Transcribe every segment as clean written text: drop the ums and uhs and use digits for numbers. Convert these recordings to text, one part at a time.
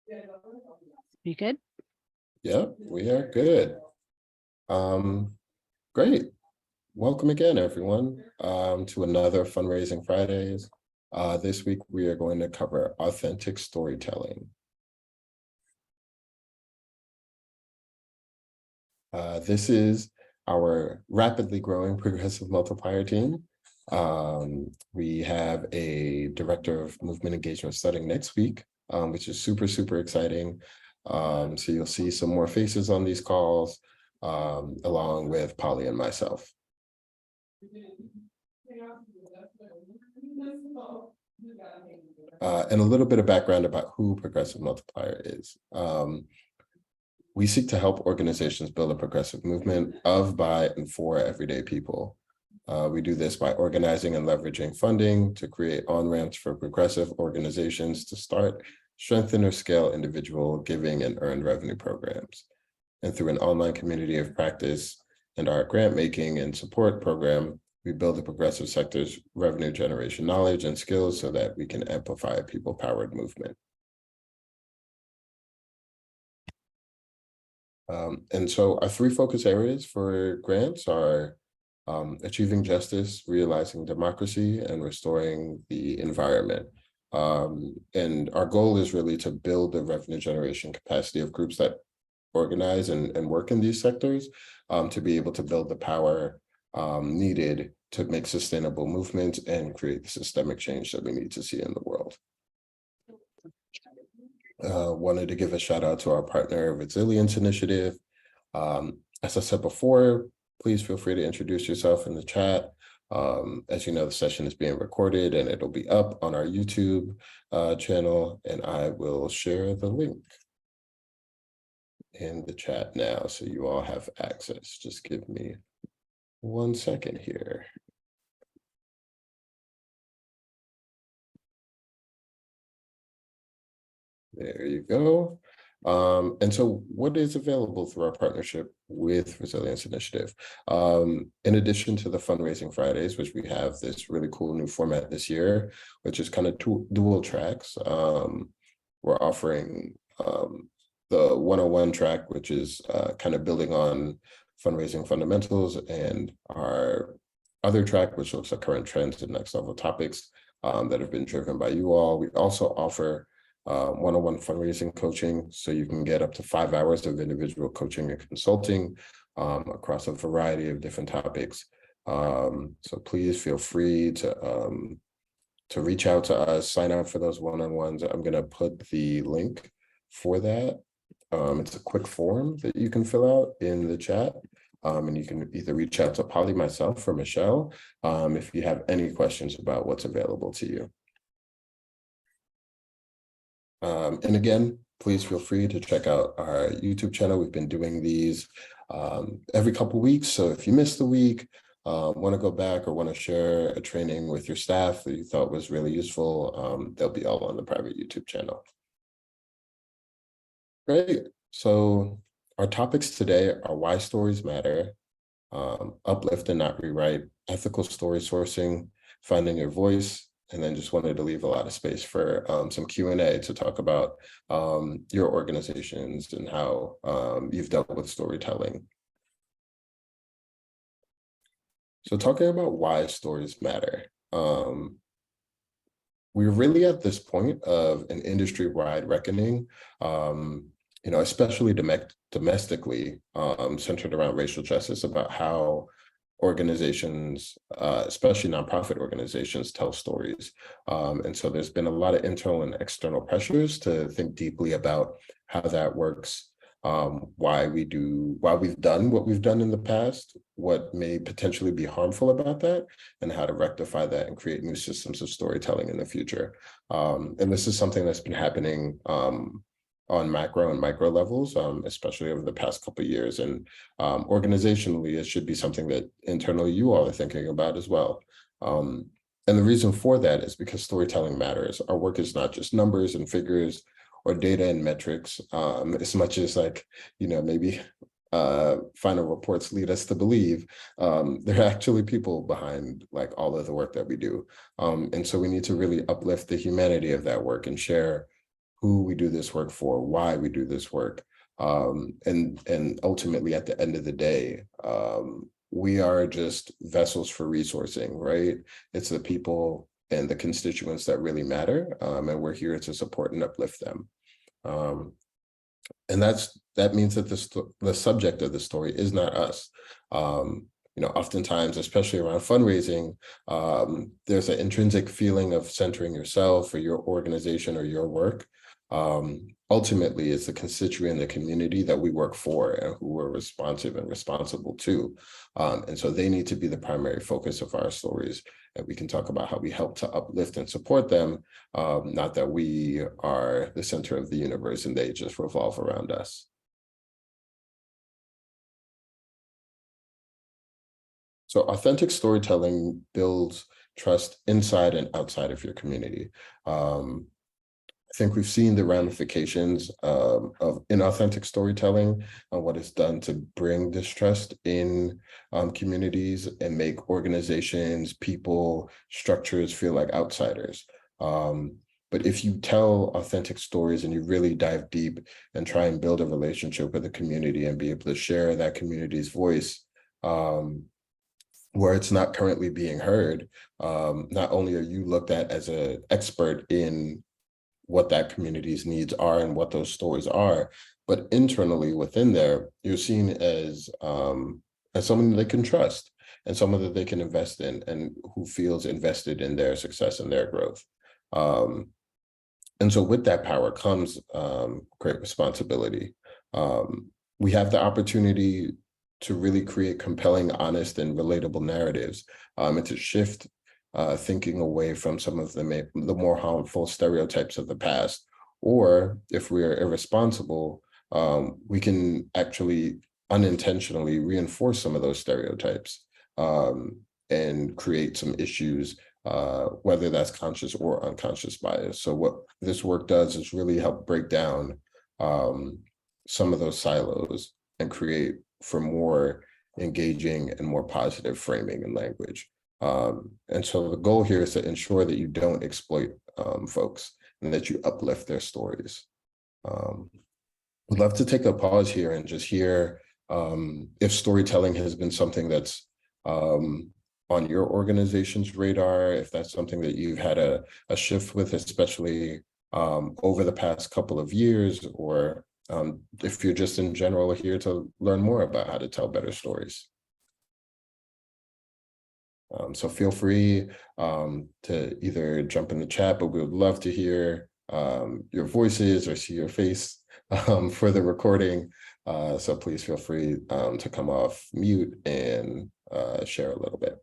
You good? Yep, we are good. Great. Welcome again, everyone, to another Fundraising Fridays. This week, we are going to cover authentic storytelling. This is our rapidly growing progressive multiplier team. We have a director of movement engagement starting next week, which is super, super exciting. So you'll see some more faces on these calls, along with Polly and myself. And a little bit of background about who Progressive Multiplier is. We seek to help organizations build a progressive movement of, by, and for everyday people. We do this by organizing and leveraging funding to create on-ramps for progressive organizations to start, strengthen, or scale individual giving and earned revenue programs. And through an online community of practice and our grant making and support program, we build the progressive sector's revenue generation knowledge and skills so that we can amplify a people-powered movement. And so our three focus areas for grants are achieving justice, realizing democracy, and restoring the environment. And our goal is really to build the revenue generation capacity of groups that organize and work in these sectors, to be able to build the power needed to make sustainable movements and create the systemic change that we need to see in the world. Wanted to give a shout out to our partner, Resilience Initiative. As I said before, please feel free to introduce yourself in the chat. As you know, the session is being recorded and it'll be up on our YouTube channel, and I will share the link in the chat now so you all have access. Just give me 1 second here. There you go. And so what is available through our partnership with Resilience Initiative? In addition to the Fundraising Fridays, which we have this really cool new format this year, which is kind of dual tracks, we're offering the 101 track, which is kind of building on fundraising fundamentals, and our other track, which looks at current trends and next level topics that have been driven by you all. We also offer one-on-one fundraising coaching, so you can get up to 5 hours of individual coaching and consulting across a variety of different topics. So please feel free to reach out to us, sign up for those one-on-ones. I'm going to put the link for that. It's a quick form that you can fill out in the chat. And you can either reach out to Polly, myself, or Michelle if you have any questions about what's available to you. And again, please feel free to check out our YouTube channel. We've been doing these every couple of weeks. So if you missed the week, want to go back or want to share a training with your staff that you thought was really useful, they'll be all on the private YouTube channel. Great. So our topics today are why stories matter, uplift and not rewrite, ethical story sourcing, finding your voice, and then just wanted to leave a lot of space for some Q&A to talk about your organizations and how you've dealt with storytelling. So talking about why stories matter. We're really at this point of an industry-wide reckoning, especially domestically, centered around racial justice, about how organizations, especially nonprofit organizations, tell stories. And so there's been a lot of internal and external pressures to think deeply about how that works, why we've done what we've done in the past, what may potentially be harmful about that, and how to rectify that and create new systems of storytelling in the future. And this is something that's been happening on macro and micro levels, especially over the past couple of years. And organizationally, it should be something that internally you all are thinking about as well. And the reason for that is because storytelling matters. Our work is not just numbers and figures or data and metrics, as much as maybe final reports lead us to believe. There are actually people behind all of the work that we do. And so we need to really uplift the humanity of that work and share who we do this work for, why we do this work. And ultimately, at the end of the day, we are just vessels for resourcing, right? It's the people and the constituents that really matter, and we're here to support and uplift them. And that means that the subject of the story is not us. Oftentimes, especially around fundraising, there's an intrinsic feeling of centering yourself or your organization or your work. Ultimately, it's the constituent, the community that we work for and who we're responsive and responsible to. And so they need to be the primary focus of our stories. And we can talk about how we help to uplift and support them, not that we are the center of the universe and they just revolve around us. So authentic storytelling builds trust inside and outside of your community. I think we've seen the ramifications of inauthentic storytelling and what it's done to bring distrust in communities and make organizations, people, structures feel like outsiders. But if you tell authentic stories and you really dive deep and try and build a relationship with the community and be able to share that community's voice, where it's not currently being heard, not only are you looked at as an expert in what that community's needs are and what those stories are, but internally within there, you're seen as someone they can trust and someone that they can invest in and who feels invested in their success and their growth. And so with that power comes great responsibility. We have the opportunity to really create compelling, honest, and relatable narratives, and to shift thinking away from some of the more harmful stereotypes of the past. Or if we are irresponsible, we can actually unintentionally reinforce some of those stereotypes and create some issues, whether that's conscious or unconscious bias. So what this work does is really help break down some of those silos and create for more engaging and more positive framing and language. And so the goal here is to ensure that you don't exploit folks and that you uplift their stories. Would love to take a pause here and just hear if storytelling has been something that's on your organization's radar, if that's something that you've had a shift with, especially over the past couple of years, or if you're just in general here to learn more about how to tell better stories. So feel free to either jump in the chat, but we would love to hear your voices or see your face for the recording. So please feel free to come off mute and share a little bit.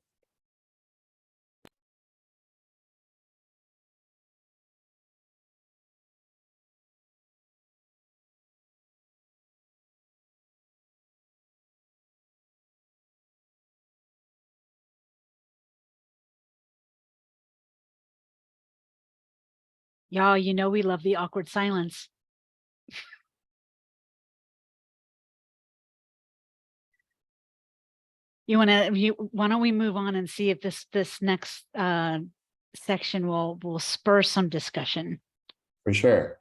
Y'all, you know we love the awkward silence. Why don't we move on and see if this next section will spur some discussion? For sure.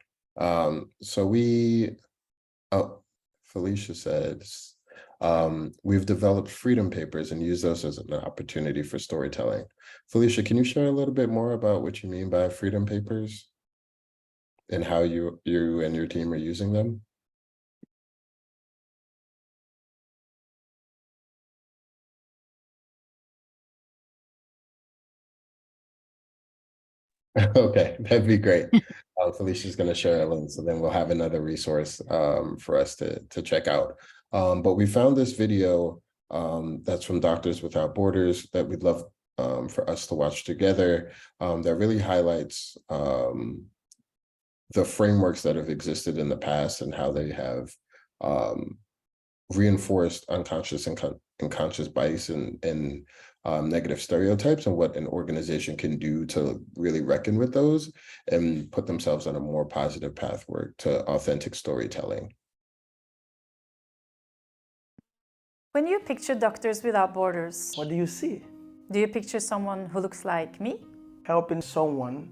Felicia says, we've developed freedom papers and use those as an opportunity for storytelling. Felicia, can you share a little bit more about what you mean by freedom papers and how you and your team are using them? Okay, that'd be great. Felicia's going to share a link, so then we'll have another resource for us to check out. But we found this video that's from Doctors Without Borders that we'd love for us to watch together, that really highlights the frameworks that have existed in the past and how they have reinforced unconscious and conscious bias and negative stereotypes, and what an organization can do to really reckon with those and put themselves on a more positive pathway to authentic storytelling. When you picture Doctors Without Borders, What do you see? do you picture someone who looks like me? Helping someone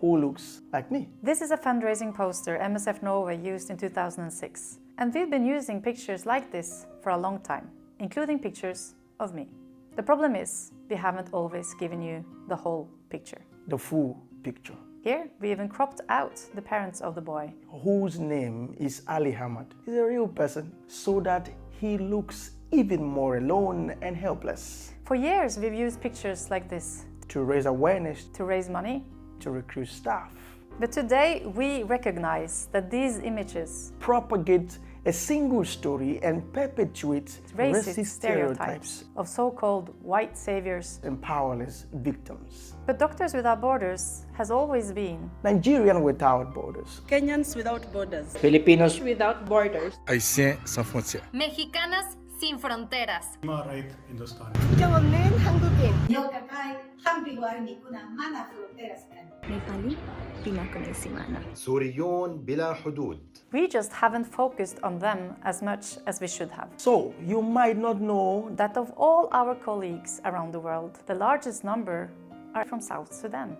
who looks like me. This is a fundraising poster MSF Norway used in 2006. And we've been using pictures like this for a long time, including pictures of me. The problem is, we haven't always given you the whole picture. The full picture. Here, we even cropped out the parents of the boy. Whose name is Ali Hamad. He's a real person, so that he looks even more alone and helpless. For years, we've used pictures like this To raise awareness, to raise money. to recruit staff, But today, we recognize that these images propagate a single story and perpetuate racist stereotypes of so-called white saviors. and powerless victims. But Doctors Without Borders has always been Nigerian without borders. Kenyans without borders. Filipinos Without borders. Haïtiens sans frontières. Mexicanas sin fronteras. Right Hindustan. 경없는 한국인. 여기까지 한국과 니꾸나 많아 fronteras kan. 네팔이 비나코네 시마나. سوريون بلا حدود. We just haven't focused on them as much as we should have. So, you might not know That of all our colleagues around the world, the largest number are from South Sudan.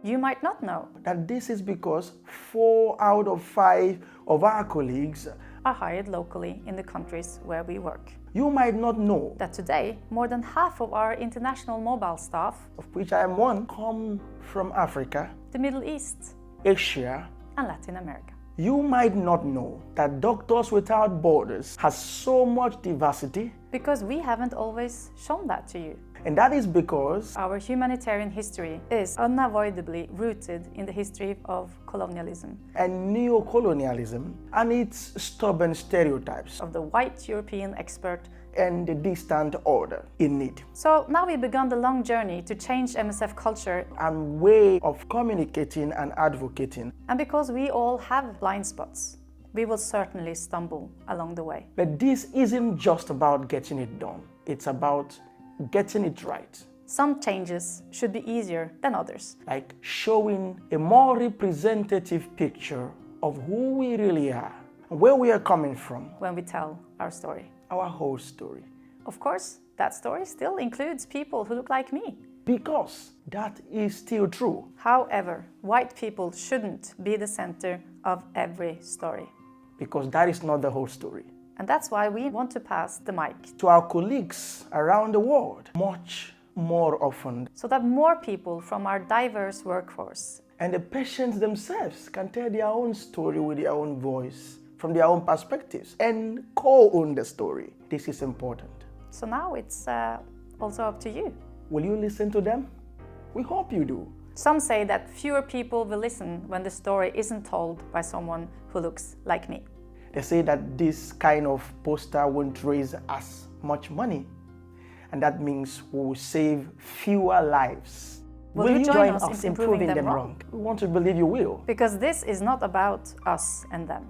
You might not know that this is because 4 out of 5 of our colleagues. are hired locally in the countries where we work. You might not know, That today, more than half of our international mobile staff, of which I am one, come from Africa, the Middle East, Asia. and Latin America. You might not know that Doctors Without Borders has so much diversity, Because we haven't always shown that to you. and that is because Our humanitarian history is unavoidably rooted in the history of colonialism, and neocolonialism and its stubborn stereotypes of the white European expert. and the distant order in need So now we've begun the long journey to change MSF culture, and way of communicating and advocating. and because we all have blind spots, we will certainly stumble along the way. But this isn't just about getting it done, it's about getting it right. Some changes should be easier than others. Like showing a more representative picture of who we really are, where we are coming from, When we tell our story. our whole story. Of course, that story still includes people who look like me. Because that is still true. However, white people shouldn't be the center of every story. Because that is not the whole story. And that's why we want to pass the mic To our colleagues around the world, much more often. so that more people from our diverse workforce And the patients themselves can tell their own story with their own voice, from their own perspectives, and co-own the story. This is important. So now it's also up to you. Will you listen to them? We hope you do. Some say that fewer people will listen when the story isn't told by someone who looks like me. They say that this kind of poster won't raise as much money, and that means we will save fewer lives. Will you join us in proving them wrong? We want to believe you will. Because this is not about us and them.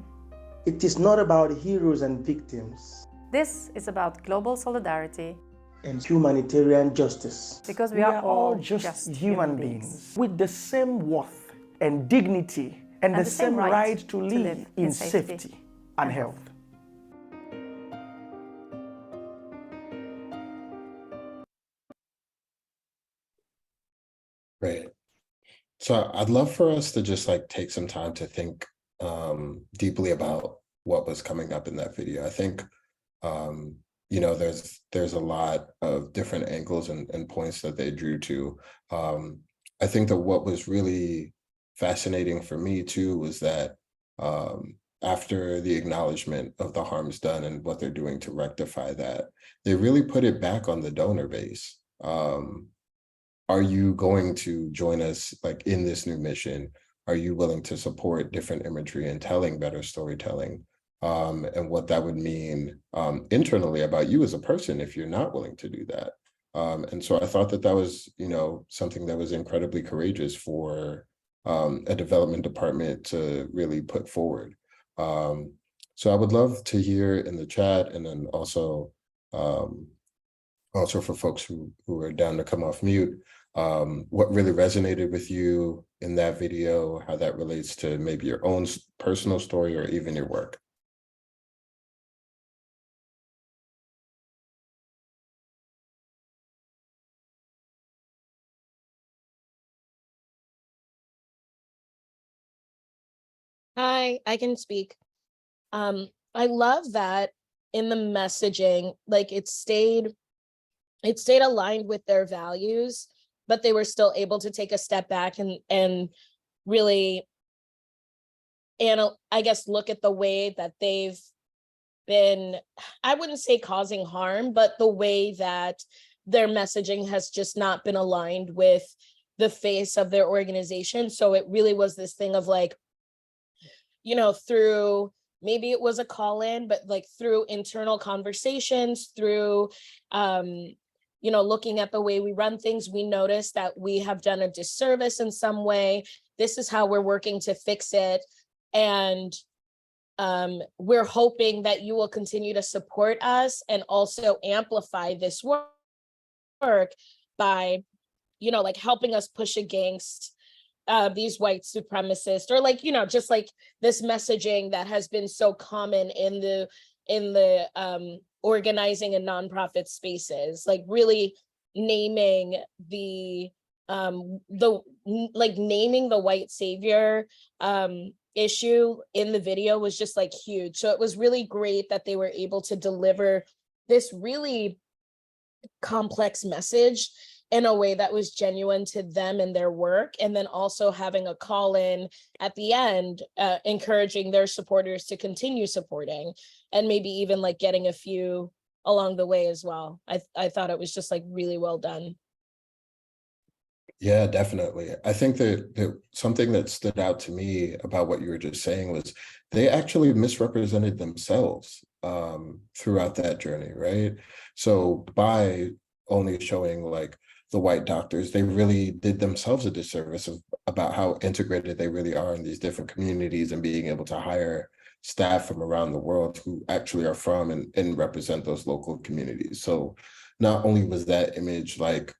It is not about heroes and victims This is about global solidarity, and humanitarian justice. because we are all just human beings with the same worth and dignity and the same right to live in safety and health. Right. So I'd love for us to just like take some time to think deeply about what was coming up in that video. I think you know, there's a lot of different angles and points that they drew to. I think that what was really fascinating for me too was that after the acknowledgement of the harms done and what they're doing to rectify that, they really put it back on the donor base. Are you going to join us like in this new mission? Are you willing to support different imagery and telling better storytelling? And what that would mean internally about you as a person if you're not willing to do that. And so I thought that that was, you know, something that was incredibly courageous for a development department to really put forward. So I would love to hear in the chat, and then also for folks who are down to come off mute, what really resonated with you in that video, how that relates to maybe your own personal story or even your work. Hi, I can speak. I love that in the messaging, like it stayed aligned with their values, but they were still able to take a step back and really, I guess, look at the way that they've been, I wouldn't say causing harm, but the way that their messaging has just not been aligned with the face of their organization. So it really was this thing of like, you know, through maybe it was a call in, but like through internal conversations, through, you know, looking at the way we run things, we noticed that we have done a disservice in some way. This is how we're working to fix it. And we're hoping that you will continue to support us and also amplify this work by, you know, like helping us push against these white supremacists, or like, you know, just like this messaging that has been so common in the organizing and nonprofit spaces, like really naming the naming the white savior issue in the video was just like huge. So it was really great that they were able to deliver this really complex message in a way that was genuine to them and their work. And then also having a call in at the end, encouraging their supporters to continue supporting, and maybe even like getting a few along the way as well. I thought it was just like really well done. Yeah, definitely. I think that something that stood out to me about what you were just saying was they actually misrepresented themselves throughout that journey, right? So by only showing like the white doctors, they really did themselves a disservice about how integrated they really are in these different communities, and being able to hire staff from around the world who actually are from and represent those local communities. So not only was that image like,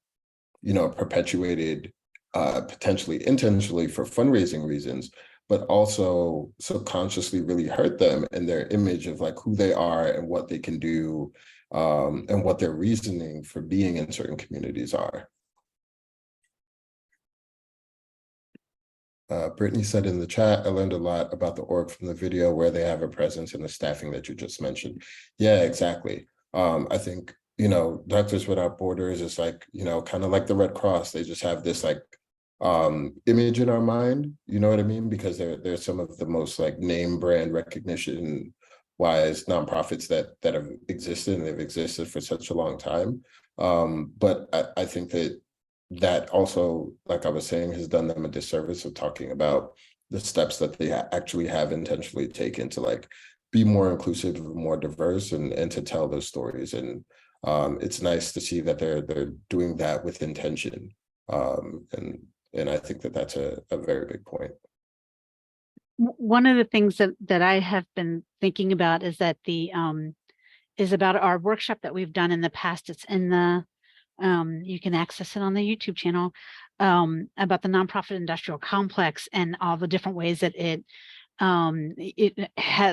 you know, perpetuated potentially intentionally for fundraising reasons, but also subconsciously really hurt them and their image of like who they are and what they can do, and what their reasoning for being in certain communities are. Brittany said in the chat, I learned a lot about the org from the video, where they have a presence in the staffing that you just mentioned. Yeah, exactly. I think, you know, Doctors Without Borders is like, you know, kind of like the Red Cross. They just have this like image in our mind, you know what I mean? Because they're some of the most like name brand recognition wise nonprofits that have existed, and they've existed for such a long time. But I think that also, like I was saying, has done them a disservice of talking about the steps that they actually have intentionally taken to like be more inclusive, more diverse, and to tell those stories. And it's nice to see that they're doing that with intention. And I think that that's a very big point. One of the things that I have been thinking about is that is about our workshop that we've done in the past. It's in the you can access it on the YouTube channel, about the nonprofit industrial complex and all the different ways that it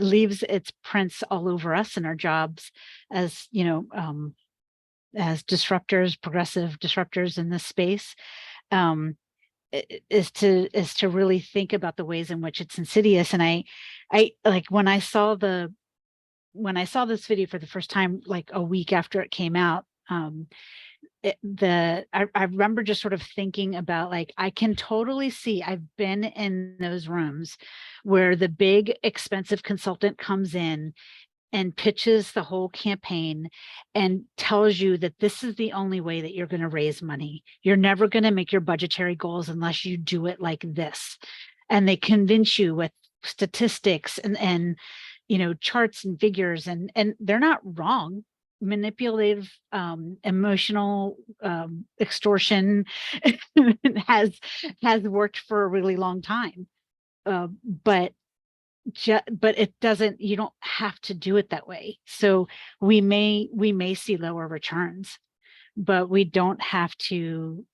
leaves its prints all over us and our jobs as, you know, as disruptors, progressive disruptors in this space. Is to really think about the ways in which it's insidious. And I like when I saw this video for the first time, like a week after it came out, I remember just sort of thinking about like, I can totally see, I've been in those rooms where the big expensive consultant comes in and pitches the whole campaign and tells you that this is the only way that you're going to raise money. You're never going to make your budgetary goals unless you do it like this. And they convince you with statistics and you know, charts and figures, and they're not wrong. Manipulative, emotional extortion has worked for a really long time, but it doesn't, you don't have to do it that way. So we may see lower returns, but we don't have to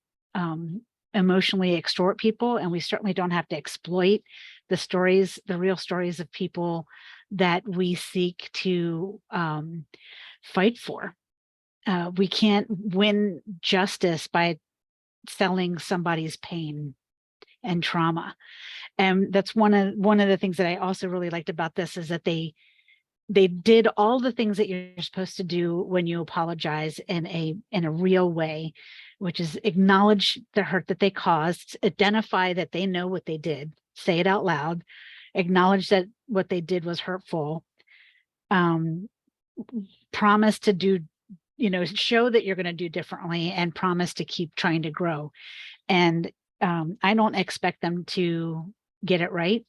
emotionally extort people, and we certainly don't have to exploit the real stories of people that we seek to fight for. We can't win justice by selling somebody's pain. and trauma. And that's one of the things that I also really liked about this is that they did all the things that you're supposed to do when you apologize in a real way, which is acknowledge the hurt that they caused, identify that they know what they did, say it out loud, acknowledge that what they did was hurtful, promise to do, show that you're going to do differently, and promise to keep trying to grow. And I don't expect them to get it right.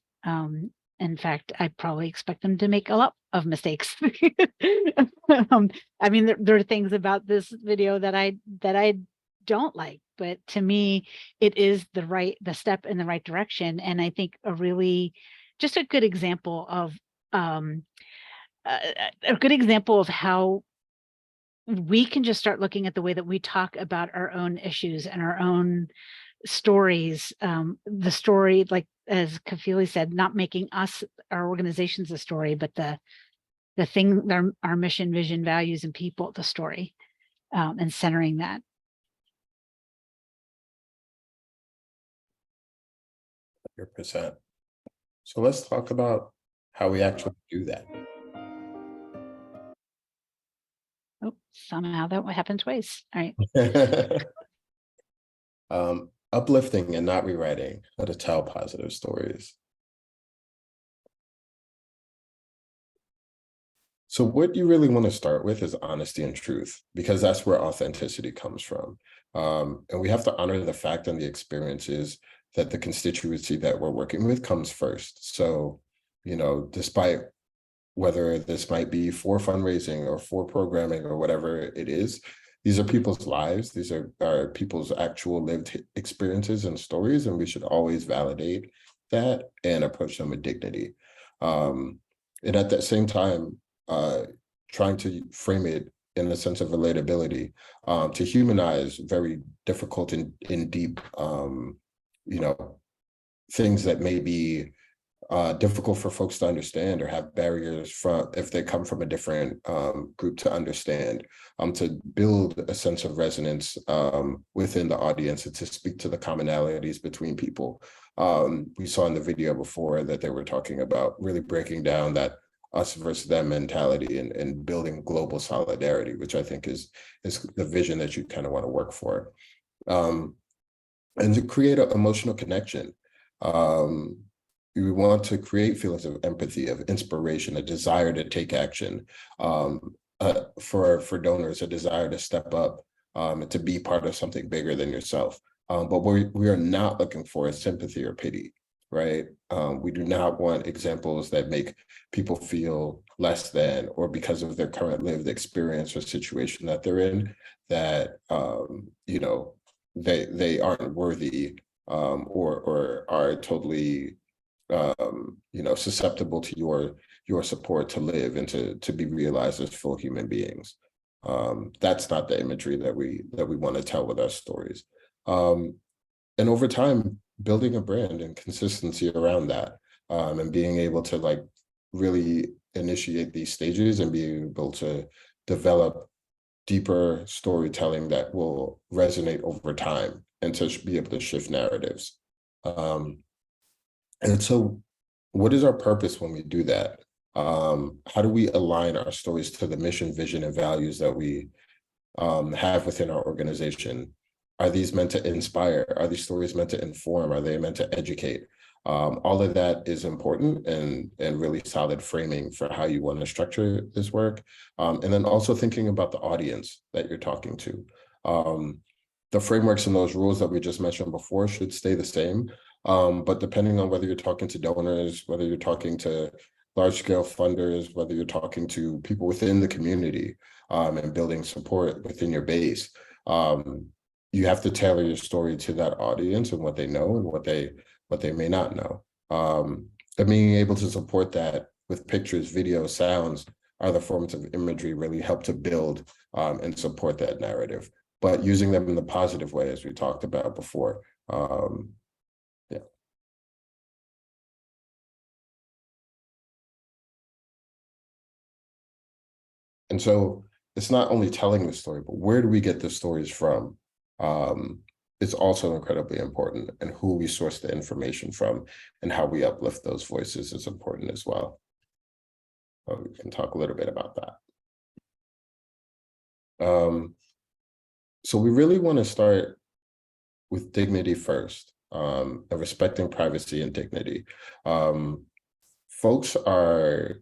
In fact, I probably expect them to make a lot of mistakes. I mean, there are things about this video that I don't like, but to me, it is the step in the right direction. And I think just a good example of how we can just start looking at the way that we talk about our own issues and our own stories. The story, like as Kafili said, not making our organizations a story, but the thing, our mission, vision, values, and people, the story, and centering that. 100%. So let's talk about how we actually do that. Oh, somehow that happened twice. All right. Uplifting and not rewriting how to tell positive stories. So what you really want to start with is honesty and truth, because that's where authenticity comes from. And we have to honor the fact and the experiences that the constituency that we're working with comes first. So, despite whether this might be for fundraising or for programming or whatever it is, these are people's lives. These are people's actual lived experiences and stories, and we should always validate that and approach them with dignity. And at that same time, trying to frame it in a sense of relatability, to humanize very difficult and deep, things that may be difficult for folks to understand or have barriers if they come from a different group to understand, to build a sense of resonance within the audience and to speak to the commonalities between people. We saw in the video before that they were talking about really breaking down that us versus them mentality and building global solidarity, which I think is the vision that you kind of want to work for. And to create an emotional connection. We want to create feelings of empathy, of inspiration, a desire to take action, for donors, a desire to step up, and to be part of something bigger than yourself. But we are not looking for sympathy or pity, right? We do not want examples that make people feel less than, or because of their current lived experience or situation that they're in, that they aren't worthy, or are totally susceptible to your support to live and to be realized as full human beings. That's not the imagery that we want to tell with our stories. And over time, building a brand and consistency around that, and being able to really initiate these stages and be able to develop deeper storytelling that will resonate over time and to be able to shift narratives. And so what is our purpose when we do that? How do we align our stories to the mission, vision, and values that we have within our organization? Are these meant to inspire? Are these stories meant to inform? Are they meant to educate? All of that is important and really solid framing for how you want to structure this work. And then also thinking about the audience that you're talking to. The frameworks and those rules that we just mentioned before should stay the same. But depending on whether you're talking to donors, whether you're talking to large-scale funders, whether you're talking to people within the community, and building support within your base, you have to tailor your story to that audience and what they know and what they may not know. And being able to support that with pictures, videos, sounds, other forms of imagery really help to build and support that narrative, but using them in the positive way, as we talked about before. Yeah. And so it's not only telling the story, but where do we get the stories from? is also incredibly important, and who we source the information from and how we uplift those voices is important as well. We can talk a little bit about that. So we really want to start with dignity first, and respecting privacy and dignity. Folks are,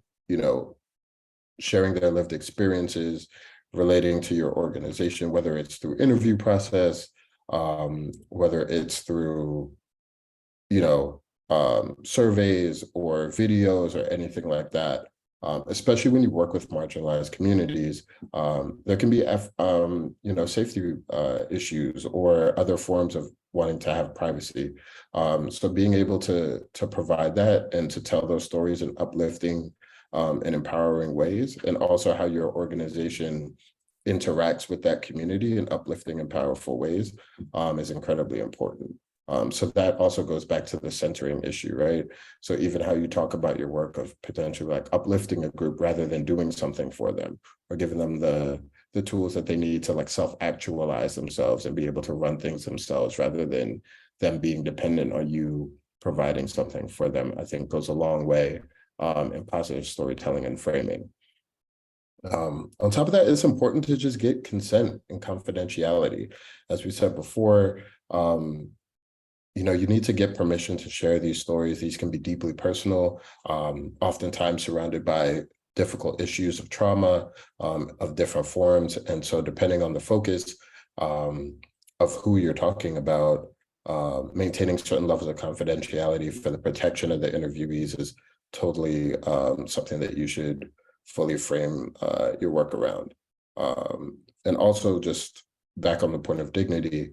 sharing their lived experiences relating to your organization, whether it's through interview process, whether it's through, surveys or videos or anything like that. Especially when you work with marginalized communities, there can be, safety issues or other forms of wanting to have privacy. So being able to provide that and to tell those stories in uplifting and empowering ways, and also how your organization interacts with that community in uplifting and powerful ways, is incredibly important. So that also goes back to the centering issue, right? So even how you talk about your work of potentially like uplifting a group rather than doing something for them, or giving them the tools that they need to like self-actualize themselves and be able to run things themselves rather than them being dependent on you providing something for them, I think goes a long way in positive storytelling and framing. On top of that, it's important to just get consent and confidentiality. As we said before, you need to get permission to share these stories. These can be deeply personal, oftentimes surrounded by difficult issues of trauma of different forms. And so depending on the focus of who you're talking about, maintaining certain levels of confidentiality for the protection of the interviewees is totally something that you should fully frame your work around. And also just back on the point of dignity,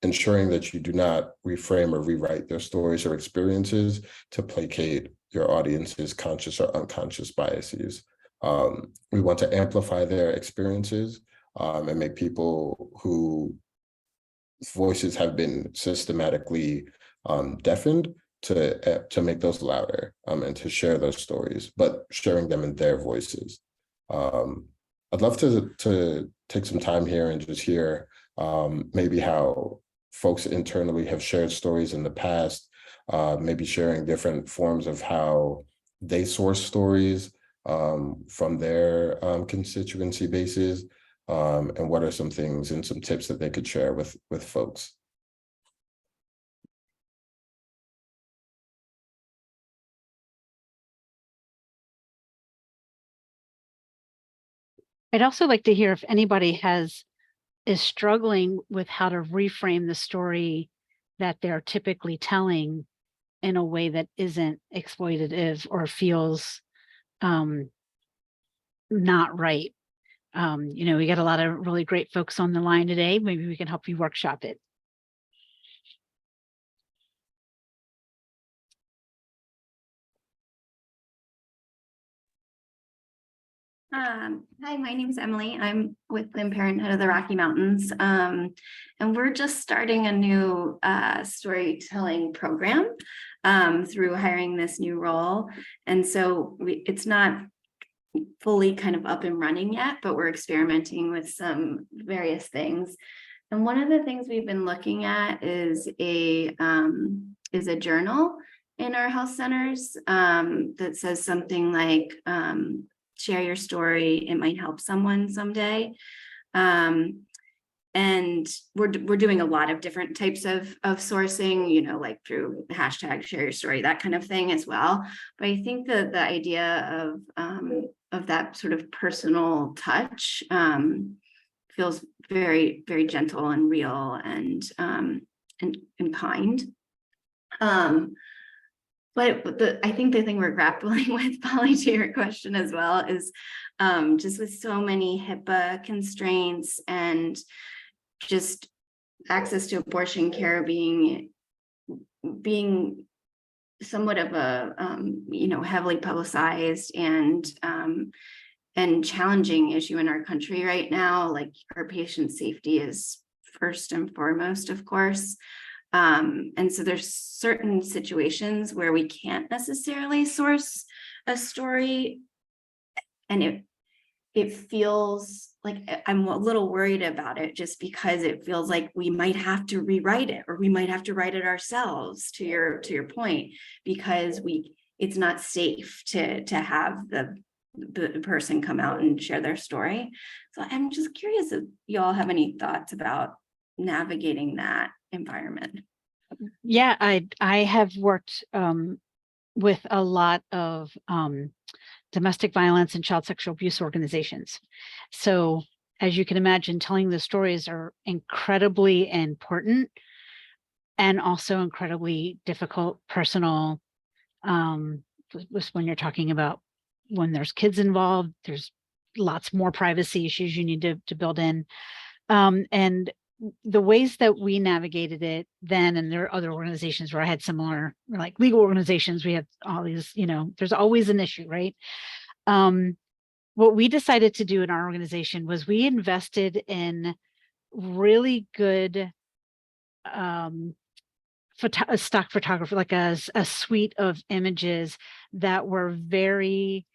ensuring that you do not reframe or rewrite their stories or experiences to placate your audience's conscious or unconscious biases. We want to amplify their experiences and make people whose voices have been systematically deafened to make those louder and to share those stories, but sharing them in their voices. I'd love to take some time here and just hear maybe how folks internally have shared stories in the past, maybe sharing different forms of how they source stories from their constituency bases, and what are some things and some tips that they could share with folks. I'd also like to hear if anybody is struggling with how to reframe the story that they're typically telling in a way that isn't exploitative or feels not right. We got a lot of really great folks on the line today. Maybe we can help you workshop it. Hi, my name is Emily. I'm with Planned Parenthood of the Rocky Mountains, and we're just starting a new storytelling program through hiring this new role. And so it's not fully kind of up and running yet, but we're experimenting with some various things. And one of the things we've been looking at is a journal in our health centers that says something like, share your story, it might help someone someday. And we're doing a lot of different types of sourcing, like through hashtag share your story, that kind of thing as well. But I think that the idea of that sort of personal touch feels very, very gentle and real and kind. But I think the thing we're grappling with, Polly, to your question as well, is just with so many HIPAA constraints and just access to abortion care being somewhat of a heavily publicized and challenging issue in our country right now. Like, our patient safety is first and foremost, of course. And so there's certain situations where we can't necessarily source a story, and it feels like I'm a little worried about it, just because it feels like we might have to rewrite it, or we might have to write it ourselves, to your point, because it's not safe to have the person come out and share their story. So I'm just curious if you all have any thoughts about navigating that environment. Yeah, I have worked with a lot of domestic violence and child sexual abuse organizations. So as you can imagine, telling the stories are incredibly important and also incredibly difficult, personal. When you're talking about when there's kids involved, there's lots more privacy issues you need to build in. And the ways that we navigated it then, and there are other organizations where I had similar, like legal organizations, we have all these, there's always an issue, right? What we decided to do in our organization was we invested in really good stock photography, like a suite of images that were very,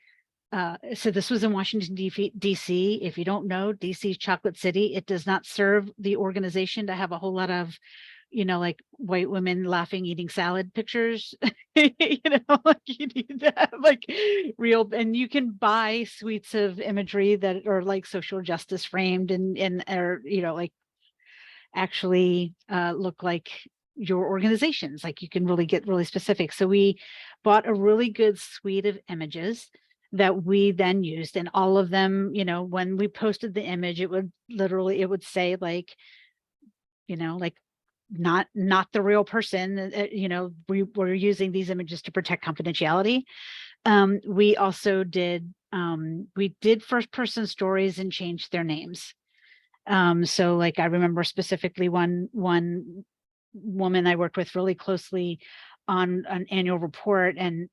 so this was in Washington, DC. If you don't know, DC's Chocolate City. It does not serve the organization to have a whole lot of, like white women laughing, eating salad pictures. Like you need to have like real, and you can buy suites of imagery that are like social justice framed and are, like actually look like your organizations. Like you can really get really specific. So we bought a really good suite of images that we then used, and all of them, when we posted the image, it would say like, like not the real person. We were using these images to protect confidentiality. We also did first person stories and changed their names. So like I remember specifically one woman I worked with really closely on an annual report, and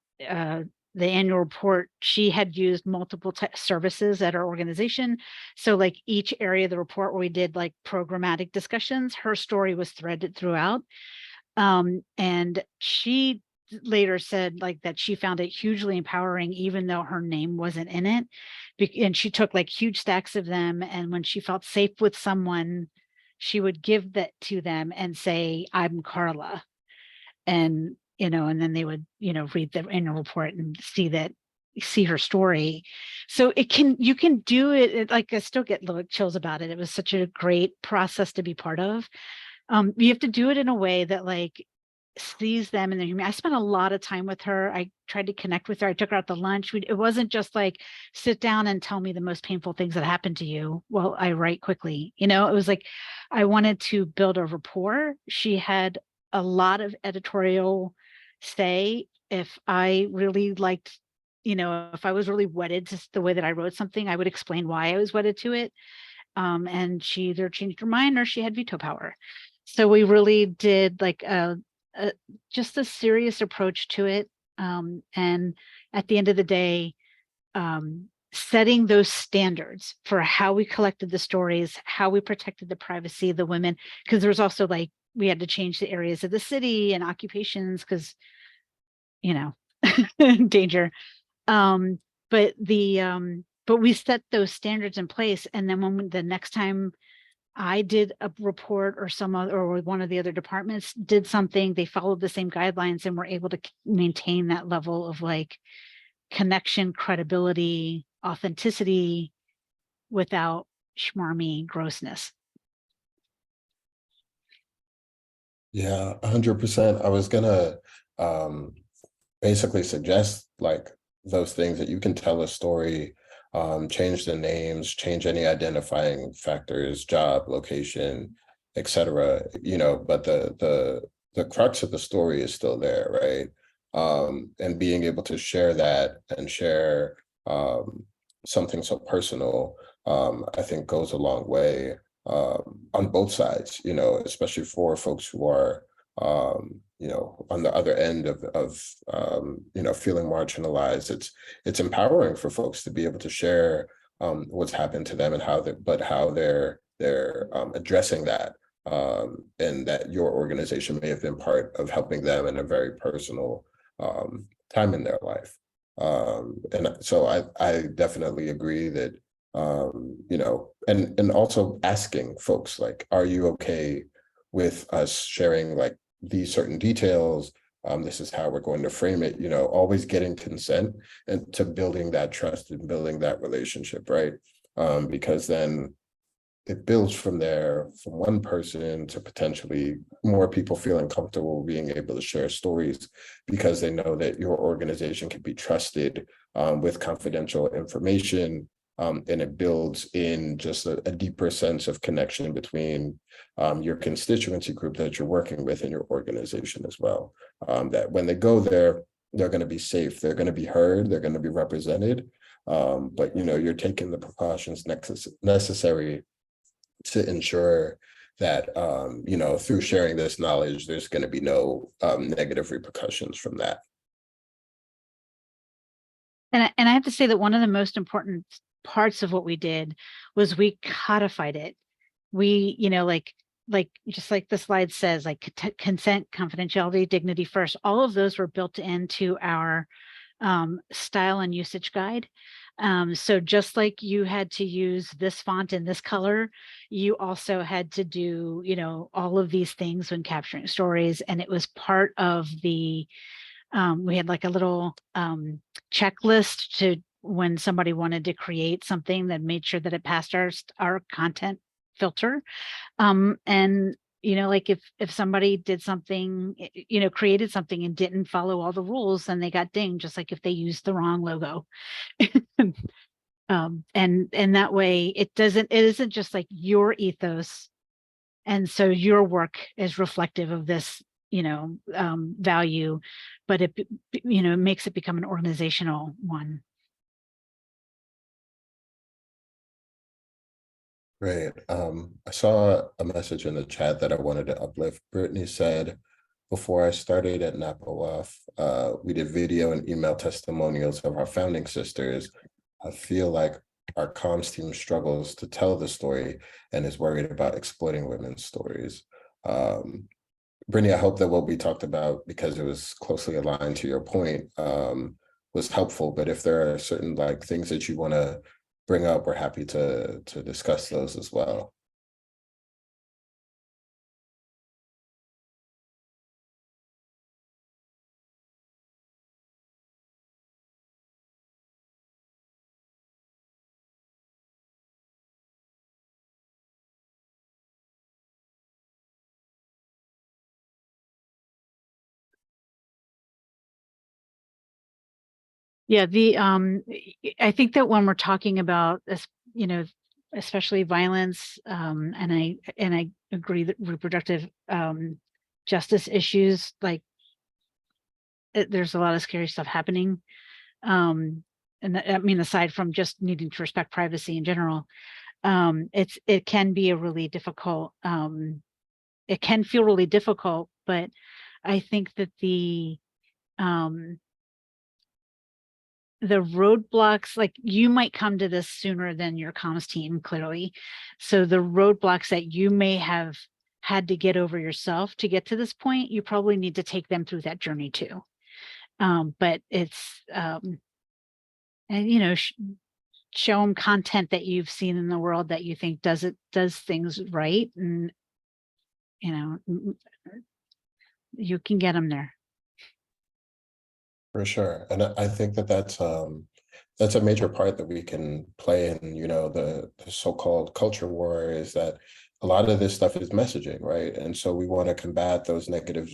the annual report, she had used multiple services at our organization. So like each area of the report where we did like programmatic discussions, her story was threaded throughout. And she later said like that she found it hugely empowering, even though her name wasn't in it. And she took like huge stacks of them. And when she felt safe with someone, she would give that to them and say, "I'm Carla." And and then they would, read the annual report and see her story. So you can do it. Like I still get little chills about it. It was such a great process to be part of. You have to do it in a way that like sees them in their human. I spent a lot of time with her. I tried to connect with her. I took her out to lunch. It wasn't just like sit down and tell me the most painful things that happened to you while I write quickly. It was like I wanted to build a rapport. She had a lot of editorial say. If I really liked, if I was really wedded to the way that I wrote something, I would explain why I was wedded to it. And she either changed her mind or she had veto power. So we really did like just a serious approach to it. And at the end of the day, setting those standards for how we collected the stories, how we protected the privacy of the women, because there was also like, we had to change the areas of the city and occupations because, danger. But we set those standards in place. And then the next time I did a report or or one of the other departments did something, they followed the same guidelines and were able to maintain that level of like connection, credibility, authenticity without schmarmy grossness. Yeah, 100%. I was gonna basically suggest like those things that you can tell a story, change the names, change any identifying factors, job, location, etc. But the crux of the story is still there, right? And being able to share that and share something so personal, I think goes a long way. On both sides, especially for folks who are, on the other end of feeling marginalized. It's empowering for folks to be able to share what's happened to them and how they're addressing that, and that your organization may have been part of helping them in a very personal time in their life. And so I definitely agree that you know, and also asking folks like, are you okay with us sharing like these certain details? This is how we're going to frame it, you know, always getting consent and to building that trust and building that relationship, right? Because then it builds from there, from one person to potentially more people feeling comfortable being able to share stories because they know that your organization can be trusted with confidential information. And it builds in just a deeper sense of connection between your constituency group that you're working with in your organization as well. That when they go there, they're going to be safe, they're going to be heard, they're going to be represented. But you know, you're taking the precautions necessary to ensure that you know, through sharing this knowledge, there's going to be no negative repercussions from that. And I have to say that one of the most important parts of what we did was we codified it. We, you know, like just like the slide says, like consent, confidentiality, dignity first, all of those were built into our style and usage guide. So just like you had to use this font in this color, you also had to do, you know, all of these things when capturing stories. And it was part of the, we had like a little checklist to when somebody wanted to create something that made sure that it passed our content filter. And you know, like if somebody did something, you know, created something and didn't follow all the rules, then they got dinged, just like if they used the wrong logo. And that way it isn't just like your ethos. And so your work is reflective of this, you know, value, but it, you know, makes it become an organizational one. Great. I saw a message in the chat that I wanted to uplift. Brittany said, before I started at NAPAWF, we did video and email testimonials of our founding sisters. I feel like our comms team struggles to tell the story and is worried about exploiting women's stories. Brittany, I hope that what we talked about, because it was closely aligned to your point, was helpful. But if there are certain like things that you want to bring up, we're happy to discuss those as well. Yeah, I think that when we're talking about this, you know, especially violence, and I agree that reproductive justice issues, like there's a lot of scary stuff happening. And I mean, aside from just needing to respect privacy in general, it can be a really difficult, it can feel really difficult, but I think that the roadblocks, like you might come to this sooner than your comms team, clearly. So the roadblocks that you may have had to get over yourself to get to this point, you probably need to take them through that journey too. But it's, and you know, show them content that you've seen in the world that you think does things right. And, you know, you can get them there. For sure. And I think that that's a major part that we can play in, you know, the so-called culture war, is that a lot of this stuff is messaging, right? And so we want to combat those negative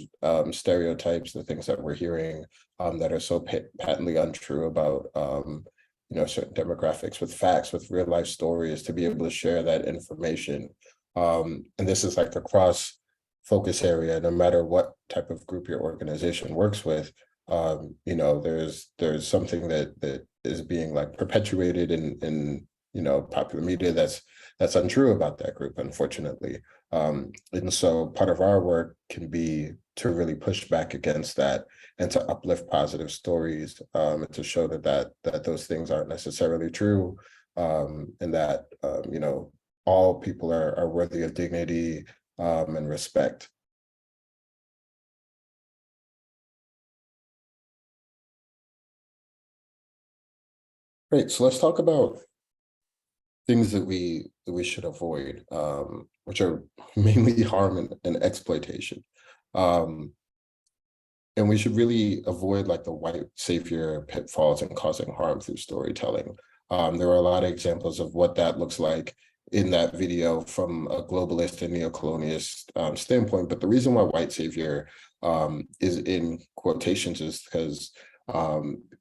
stereotypes, the things that we're hearing that are so patently untrue about, you know, certain demographics, with facts, with real life stories, to be able to share that information. And this is like the cross focus area, no matter what type of group your organization works with. You know, there's something that is being like perpetuated in you know, popular media that's untrue about that group, unfortunately. And so part of our work can be to really push back against that and to uplift positive stories, and to show that those things aren't necessarily true, and that you know, all people are worthy of dignity and respect. Great. So let's talk about things that we should avoid, which are mainly harm and exploitation. And we should really avoid like the white savior pitfalls and causing harm through storytelling. There are a lot of examples of what that looks like in that video from a globalist and neocolonialist standpoint. But the reason why white savior is in quotations is because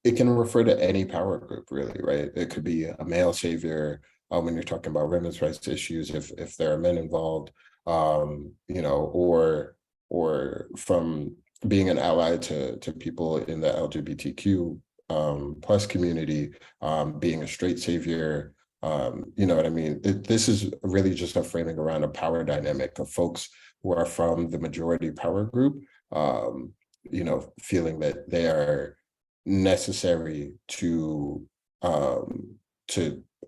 it can refer to any power group, really, right? It could be a male savior when you're talking about women's rights issues, if there are men involved, you know, or from being an ally to people in the LGBTQ plus community, being a straight savior, you know what I mean? This is really just a framing around a power dynamic of folks who are from the majority power group, you know, feeling that they are necessary to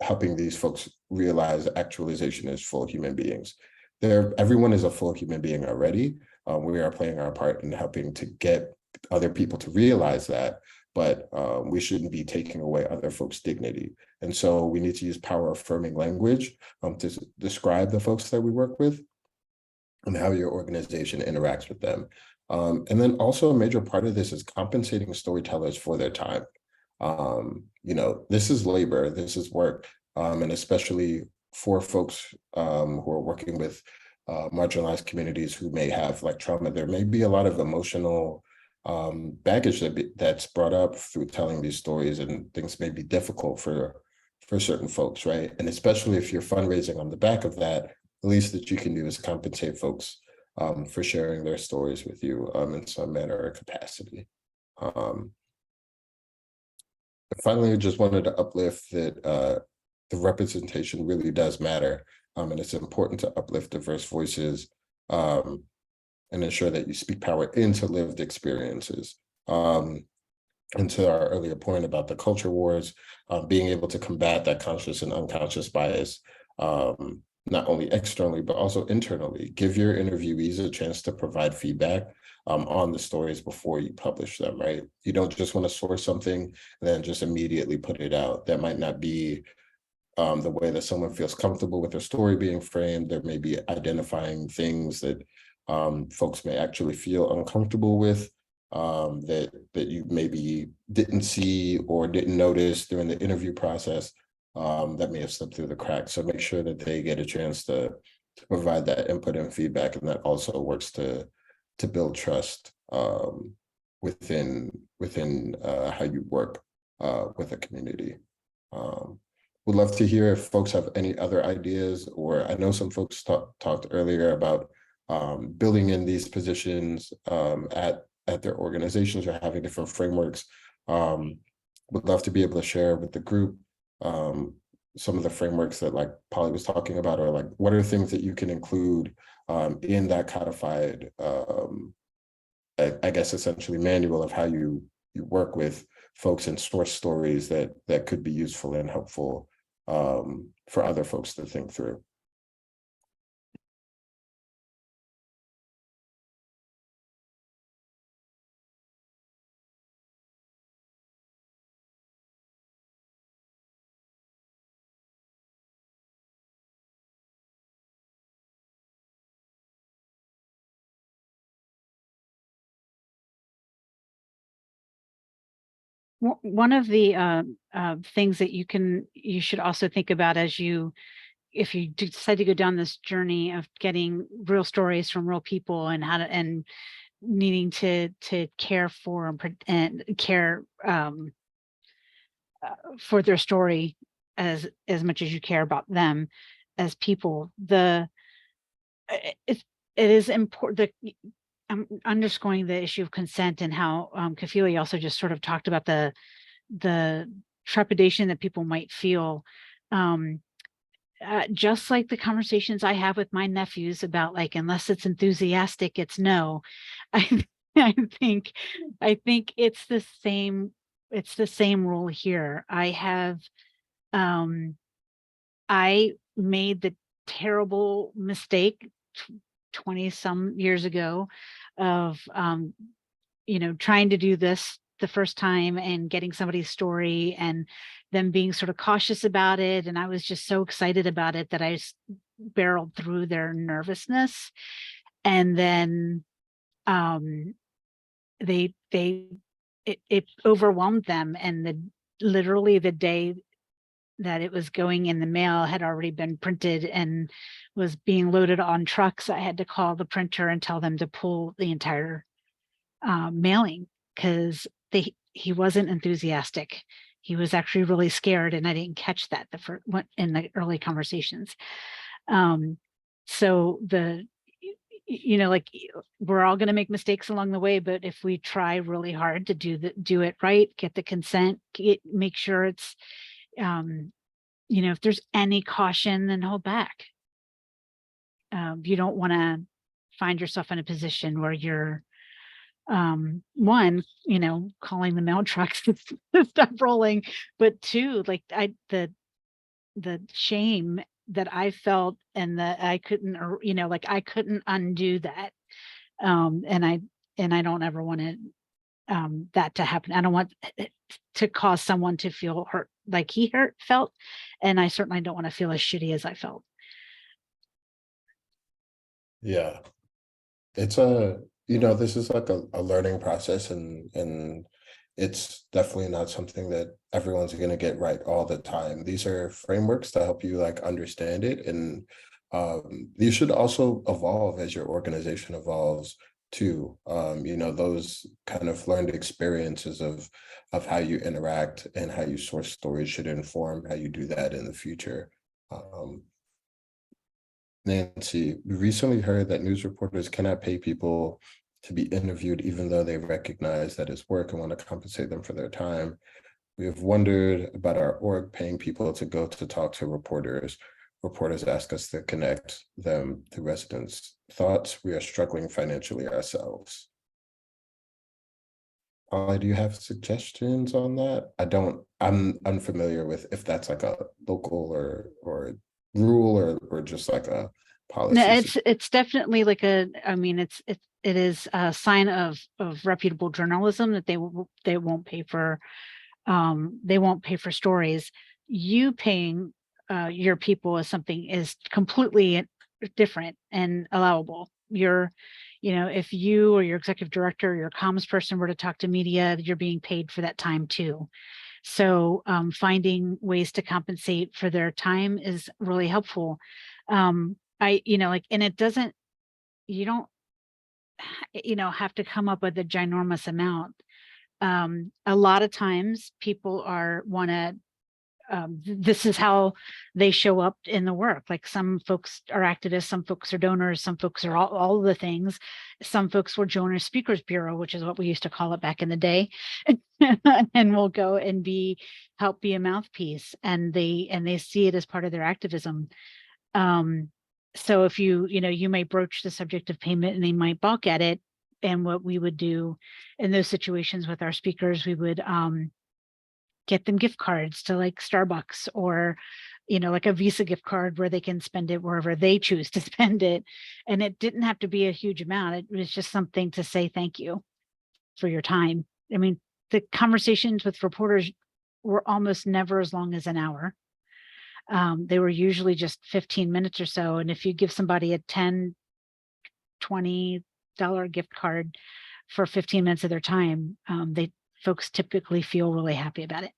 helping these folks realize actualization as full human beings. Everyone is a full human being already. We are playing our part in helping to get other people to realize that, but we shouldn't be taking away other folks' dignity. And so we need to use power affirming language to describe the folks that we work with and how your organization interacts with them. And then also a major part of this is compensating storytellers for their time. You know, this is labor, this is work, and especially for folks who are working with marginalized communities who may have like trauma, there may be a lot of emotional baggage that's brought up through telling these stories, and things may be difficult for certain folks, right? And especially if you're fundraising on the back of that, the least that you can do is compensate folks for sharing their stories with you in some manner or capacity. Finally, I just wanted to uplift that the representation really does matter, and it's important to uplift diverse voices and ensure that you speak power into lived experiences. And to our earlier point about the culture wars, being able to combat that conscious and unconscious bias, not only externally, but also internally. Give your interviewees a chance to provide feedback on the stories before you publish them, right? You don't just want to source something and then just immediately put it out. That might not be the way that someone feels comfortable with their story being framed. There may be identifying things that folks may actually feel uncomfortable with, that you maybe didn't see or didn't notice during the interview process, that may have slipped through the cracks. So make sure that they get a chance to provide that input and feedback, and that also works to build trust within how you work with a community. Would love to hear if folks have any other ideas, or I know some folks talked earlier about building in these positions at their organizations or having different frameworks. Would love to be able to share with the group some of the frameworks that like Polly was talking about, or like what are things that you can include in that codified, I guess essentially manual of how you work with folks and source stories that could be useful and helpful for other folks to think through. One of the things that you should also think about if you decide to go down this journey of getting real stories from real people and and needing to care for and care for their story as much as you care about them as people. It is important. I'm underscoring the issue of consent and how Kafili also just sort of talked about the trepidation that people might feel. Just like the conversations I have with my nephews about like, unless it's enthusiastic, it's no. I think it's the same rule here. I made the terrible mistake 20 some years ago of trying to do this the first time and getting somebody's story and them being sort of cautious about it. And I was just so excited about it that I barreled through their nervousness. And then it overwhelmed them. And literally the day that it was going in the mail had already been printed and was being loaded on trucks. I had to call the printer and tell them to pull the entire mailing because he wasn't enthusiastic. He was actually really scared, and I didn't catch that in the early conversations. So like we're all going to make mistakes along the way, but if we try really hard to do it right, get the consent, make sure it's if there's any caution, then hold back. You don't want to find yourself in a position where you're one, calling the mail trucks to stop rolling, but two, like the shame that I felt and that I couldn't, I couldn't undo that. And I don't ever want that to happen. I don't want to cause someone to feel hurt like he felt. And I certainly don't want to feel as shitty as I felt. Yeah. It's this is like a learning process, and it's definitely not something that everyone's going to get right all the time. These are frameworks to help you like understand it. And these should also evolve as your organization evolves too. Those kind of learned experiences of how you interact and how you source stories should inform how you do that in the future. Nancy, we recently heard that news reporters cannot pay people to be interviewed, even though they recognize that it's work and want to compensate them for their time. We have wondered about our org paying people to go to talk to reporters. Reporters ask us to connect them to residents' thoughts. We are struggling financially ourselves. Paula, do you have suggestions on that? I'm unfamiliar with if that's like a local or rule or just like a policy. No, it's definitely like it is a sign of reputable journalism that they won't pay for stories. You paying your people is completely different and allowable. If you or your executive director or your comms person were to talk to media, you're being paid for that time too. So finding ways to compensate for their time is really helpful. And it doesn't, you don't, have to come up with a ginormous amount. A lot of times people this is how they show up in the work. Like some folks are activists, some folks are donors, some folks are all of the things. Some folks will join our speakers bureau, which is what we used to call it back in the day. And we'll go and help be a mouthpiece, and they see it as part of their activism. So if you may broach the subject of payment and they might balk at it. And what we would do in those situations with our speakers, we would get them gift cards to like Starbucks or, like a Visa gift card where they can spend it wherever they choose to spend it. And it didn't have to be a huge amount. It was just something to say thank you for your time. I mean, the conversations with reporters were almost never as long as an hour. They were usually just 15 minutes or so. And if you give somebody a $10, $20 gift card for 15 minutes of their time, folks typically feel really happy about it.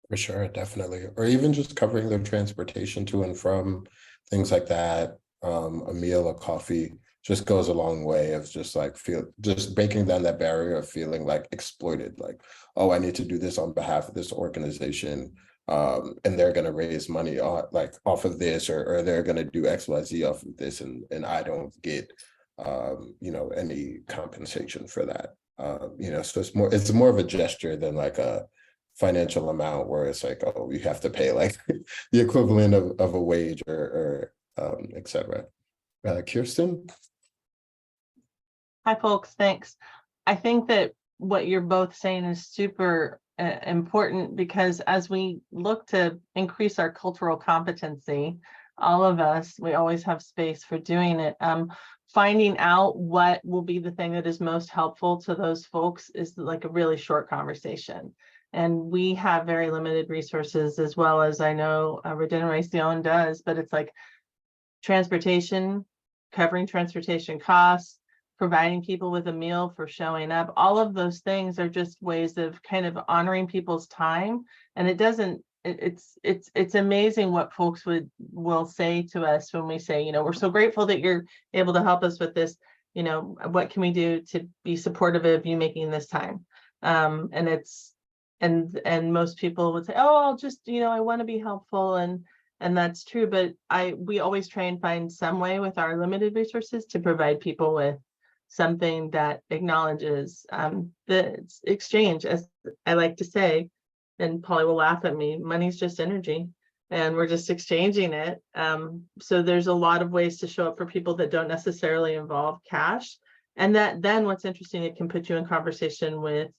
For sure, definitely. Or even just covering their transportation to and from, things like that. A meal, a coffee just goes a long way of just breaking down that barrier of feeling like exploited. Like, oh, I need to do this on behalf of this organization. And they're going to raise money off of this, or they're going to do XYZ off of this, and I don't get any compensation for that. So it's more of a gesture than like a financial amount where it's like, oh, you have to pay like the equivalent of a wage or et cetera. Kirsten? Hi, folks. Thanks. I think that what you're both saying is super important, because as we look to increase our cultural competency, all of us, we always have space for doing it. Finding out what will be the thing that is most helpful to those folks is like a really short conversation. And we have very limited resources, as well as I know Regeneración does, but it's like transportation, covering transportation costs, providing people with a meal for showing up. All of those things are just ways of kind of honoring people's time. And it doesn't, it's amazing what folks will say to us when we say, you know, we're so grateful that you're able to help us with this. You know, what can we do to be supportive of you making this time? And it's, and most people would say, oh, I'll just, you know, I want to be helpful, and that's true. But we always try and find some way with our limited resources to provide people with something that acknowledges the exchange, as I like to say, and Polly will laugh at me, money's just energy, and we're just exchanging it. So there's a lot of ways to show up for people that don't necessarily involve cash. And that then what's interesting, it can put you in conversation with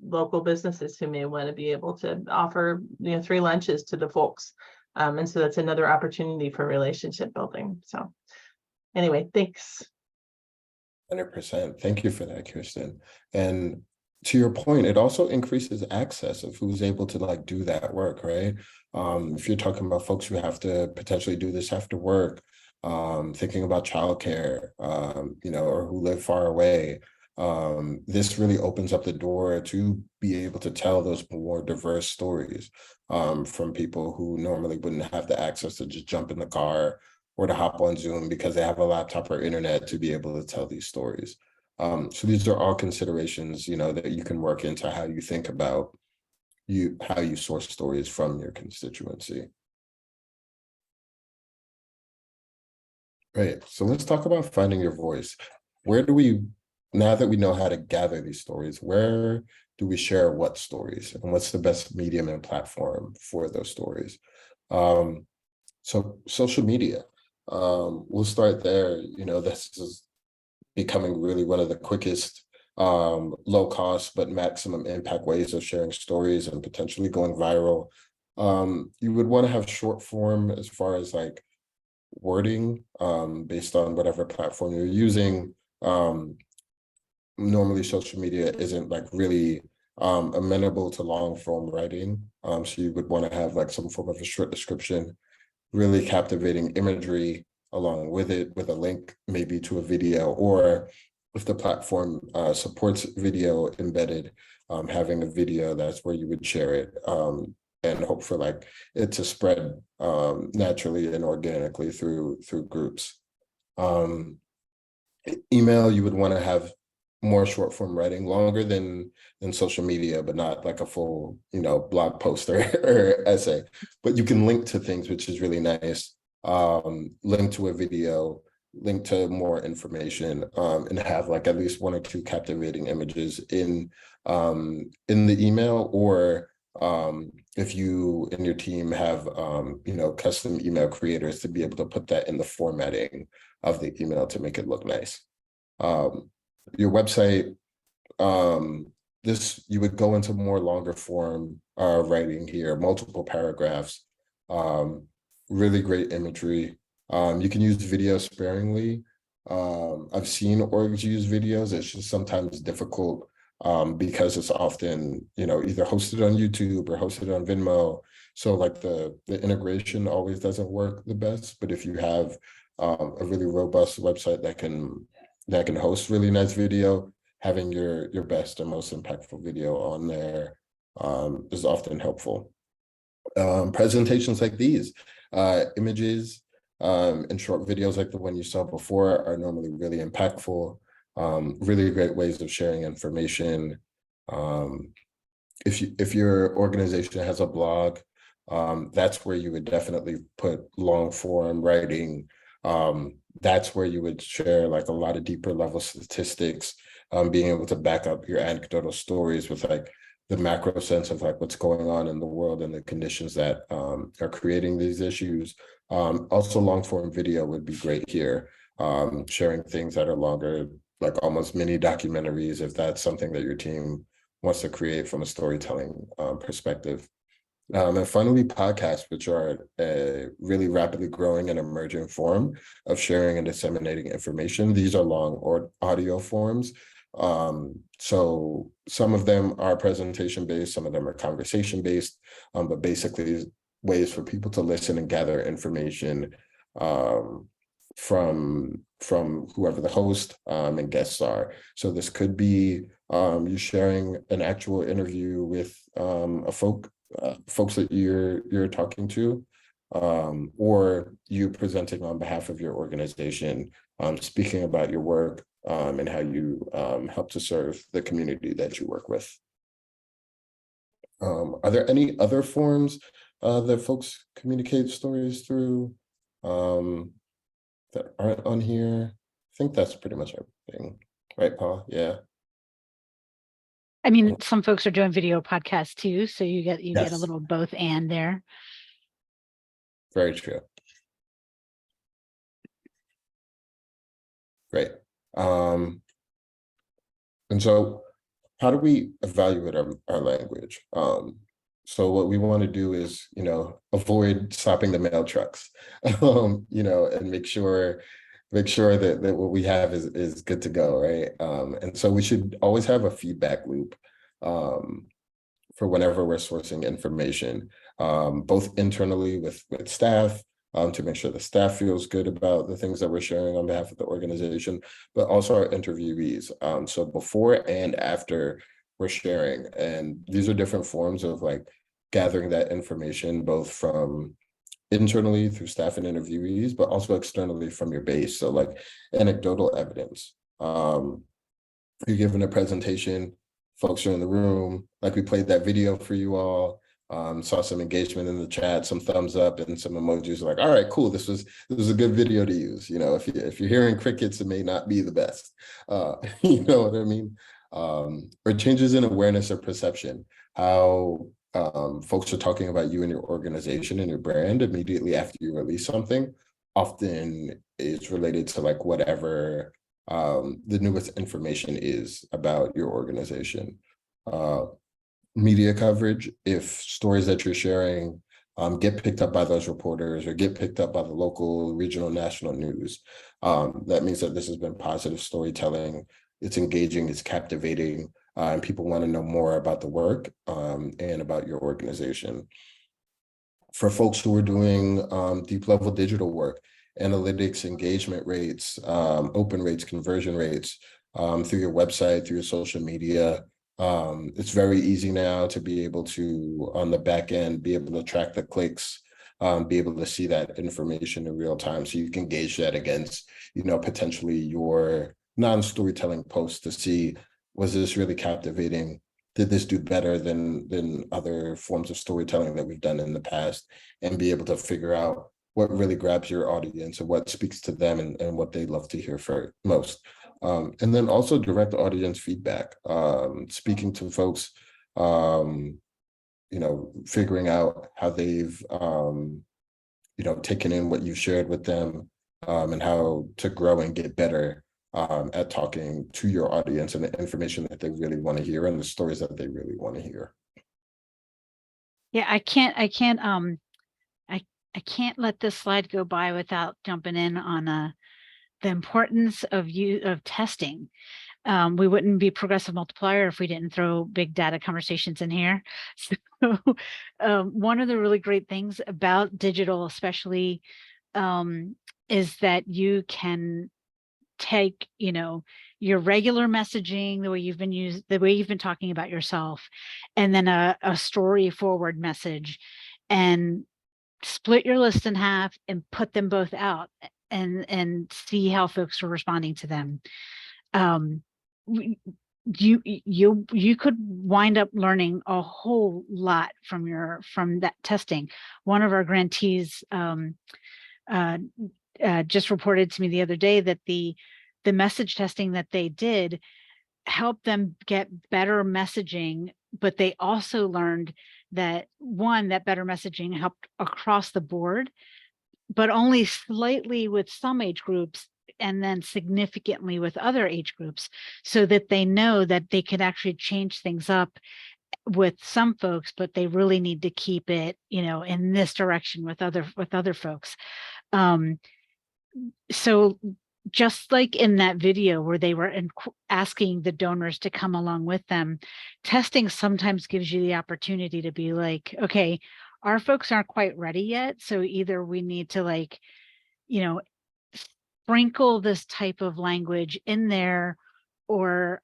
local businesses who may want to be able to offer, you know, 3 lunches to the folks. And so that's another opportunity for relationship building. So anyway, thanks. 100%. Thank you for that, Kirsten. And to your point, it also increases access of who's able to like do that work, right? If you're talking about folks who have to potentially do this after work, thinking about childcare, you know, or who live far away, this really opens up the door to be able to tell those more diverse stories from people who normally wouldn't have the access to just jump in the car or to hop on Zoom because they have a laptop or internet to be able to tell these stories. So these are all considerations, you know, that you can work into how you think about how you source stories from your constituency. Right. So let's talk about finding your voice. Where do we, now that we know how to gather these stories, where do we share what stories, and what's the best medium and platform for those stories? So social media, we'll start there. You know, this is becoming really one of the quickest, low cost, but maximum impact ways of sharing stories and potentially going viral. You would want to have short form as far as like wording, based on whatever platform you're using. Normally social media isn't like really amenable to long form writing. So you would want to have like some form of a short description, really captivating imagery along with it, with a link maybe to a video, or if the platform supports video embedded, having a video, that's where you would share it, and hope for like it to spread naturally and organically through groups. Email, you would want to have more short form writing, longer than social media, but not like a full, you know, blog post or essay, but you can link to things, which is really nice. Link to a video, link to more information, and have like at least 1 or 2 captivating images in the email, or if you and your team have you know, custom email creators, to be able to put that in the formatting of the email to make it look nice. Your website, you would go into more longer form writing here, multiple paragraphs, really great imagery. You can use video sparingly. I've seen orgs use videos. It's just sometimes difficult because it's often, you know, either hosted on YouTube or hosted on Vimeo. So like the integration always doesn't work the best. But if you have a really robust website that can host really nice video, having your best and most impactful video on there is often helpful. Presentations like these, images and short videos like the one you saw before are normally really impactful, really great ways of sharing information. If your organization has a blog, that's where you would definitely put long form writing. That's where you would share like a lot of deeper level statistics, being able to back up your anecdotal stories with like the macro sense of like what's going on in the world and the conditions that are creating these issues. Also long form video would be great here, sharing things that are longer, like almost mini documentaries, if that's something that your team wants to create from a storytelling perspective. And finally, podcasts, which are a really rapidly growing and emerging form of sharing and disseminating information. These are long or audio forms. So some of them are presentation based, some of them are conversation based, but basically ways for people to listen and gather information from whoever the host and guests are. So this could be you sharing an actual interview with folks that you're talking to, or you presenting on behalf of your organization, speaking about your work and how you help to serve the community that you work with. Are there any other forms that folks communicate stories through that aren't on here? I think that's pretty much everything, right, Paul? Yeah. I mean, some folks are doing video podcasts too, so you get a Yes. little both and there. Very true. Great. And so how do we evaluate our language? So what we want to do is, avoid stopping the mail trucks, and make sure that what we have is good to go, right? And so we should always have a feedback loop for whenever we're sourcing information, both internally with staff, to make sure the staff feels good about the things that we're sharing on behalf of the organization, but also our interviewees. So before and after we're sharing, and these are different forms of like gathering that information, both from internally through staff and interviewees, but also externally from your base. So like anecdotal evidence. You're giving a presentation, folks are in the room, like we played that video for you all, saw some engagement in the chat, some thumbs up and some emojis like, all right, cool, this was a good video to use. If you're hearing crickets, it may not be the best. You know what I mean? Or changes in awareness or perception, how folks are talking about you and your organization and your brand immediately after you release something, often is related to like whatever the newest information is about your organization. Media coverage, if stories that you're sharing get picked up by those reporters or get picked up by the local, regional, national news, that means that this has been positive storytelling. It's engaging, it's captivating, and people want to know more about the work and about your organization. For folks who are doing deep level digital work, analytics, engagement rates, open rates, conversion rates through your website, through your social media. It's very easy now to be able to, on the back end, be able to track the clicks, be able to see that information in real time. So you can gauge that against, potentially your non-storytelling posts to see, was this really captivating? Did this do better than other forms of storytelling that we've done in the past? And be able to figure out what really grabs your audience and what speaks to them and what they love to hear for most. And then also direct audience feedback, speaking to folks, figuring out how they've, taken in what you shared with them, and how to grow and get better at talking to your audience and the information that they really want to hear and the stories that they really want to hear. Yeah, I can't let this slide go by without jumping in on the importance of testing. We wouldn't be Progressive Multiplier if we didn't throw big data conversations in here. So one of the really great things about digital, especially, is that you can take, your regular messaging, the way you've been talking about yourself, and then a story forward message, and split your list in half and put them both out and see how folks are responding to them. You could wind up learning a whole lot from that testing. One of our grantees just reported to me the other day that the message testing that they did helped them get better messaging, but they also learned that that better messaging helped across the board, but only slightly with some age groups and then significantly with other age groups, so that they know that they could actually change things up with some folks, but they really need to keep it, you know, in this direction with other folks. So just like in that video where they were asking the donors to come along with them, testing sometimes gives you the opportunity to be like, okay, our folks aren't quite ready yet. So either we need to, like, you know, sprinkle this type of language in there, or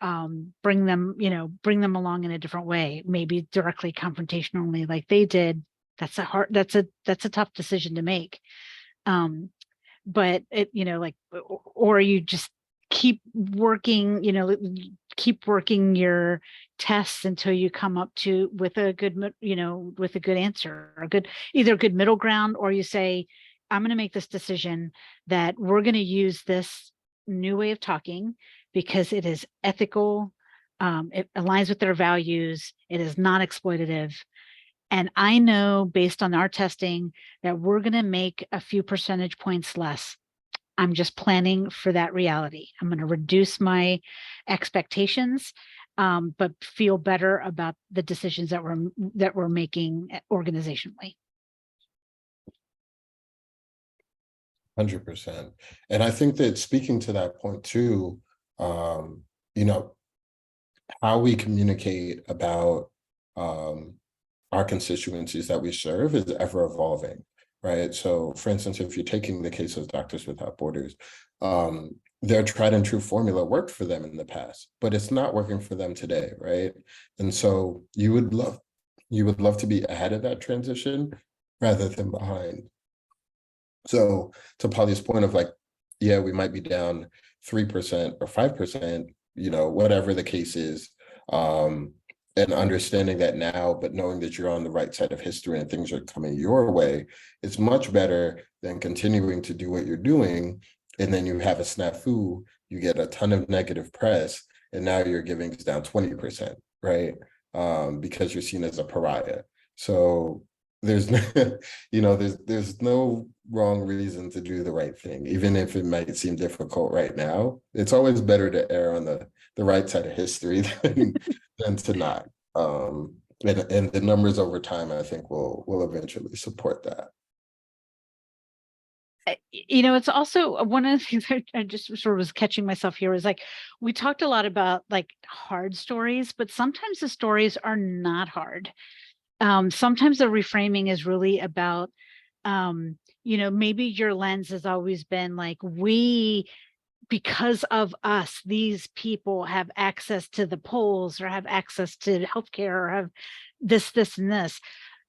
bring them along in a different way, maybe directly confrontationally like they did. That's a tough decision to make. But it, you know, like, or you just keep working, you know, keep working your tests until you come up with a good, you know, with a good answer, or either a good middle ground, or you say, I'm going to make this decision that we're going to use this new way of talking because it is ethical, it aligns with their values, it is not exploitative. And I know based on our testing that we're going to make a few percentage points less. I'm just planning for that reality. I'm going to reduce my expectations, but feel better about the decisions that we're making organizationally. 100%. And I think that speaking to that point too, you know, how we communicate about our constituencies that we serve is ever evolving, right? So for instance, if you're taking the case of Doctors Without Borders, their tried and true formula worked for them in the past, but it's not working for them today, right? And so you would love to be ahead of that transition rather than behind. So to Polly's point of like, yeah, we might be down 3% or 5%, you know, whatever the case is, and understanding that now, but knowing that you're on the right side of history and things are coming your way, it's much better than continuing to do what you're doing. And then you have a snafu, you get a ton of negative press, and now your giving's down 20%, right? Because you're seen as a pariah. So there's no, you know, there's no wrong reason to do the right thing, even if it might seem difficult right now. It's always better to err on the right side of history than to not. And the numbers over time, I think, will eventually support that. You know, it's also one of the things I just sort of was catching myself here is like, we talked a lot about like hard stories, but sometimes the stories are not hard. Sometimes the reframing is really about, you know, maybe your lens has always been like, because of us, these people have access to the polls or have access to healthcare or have this, and this.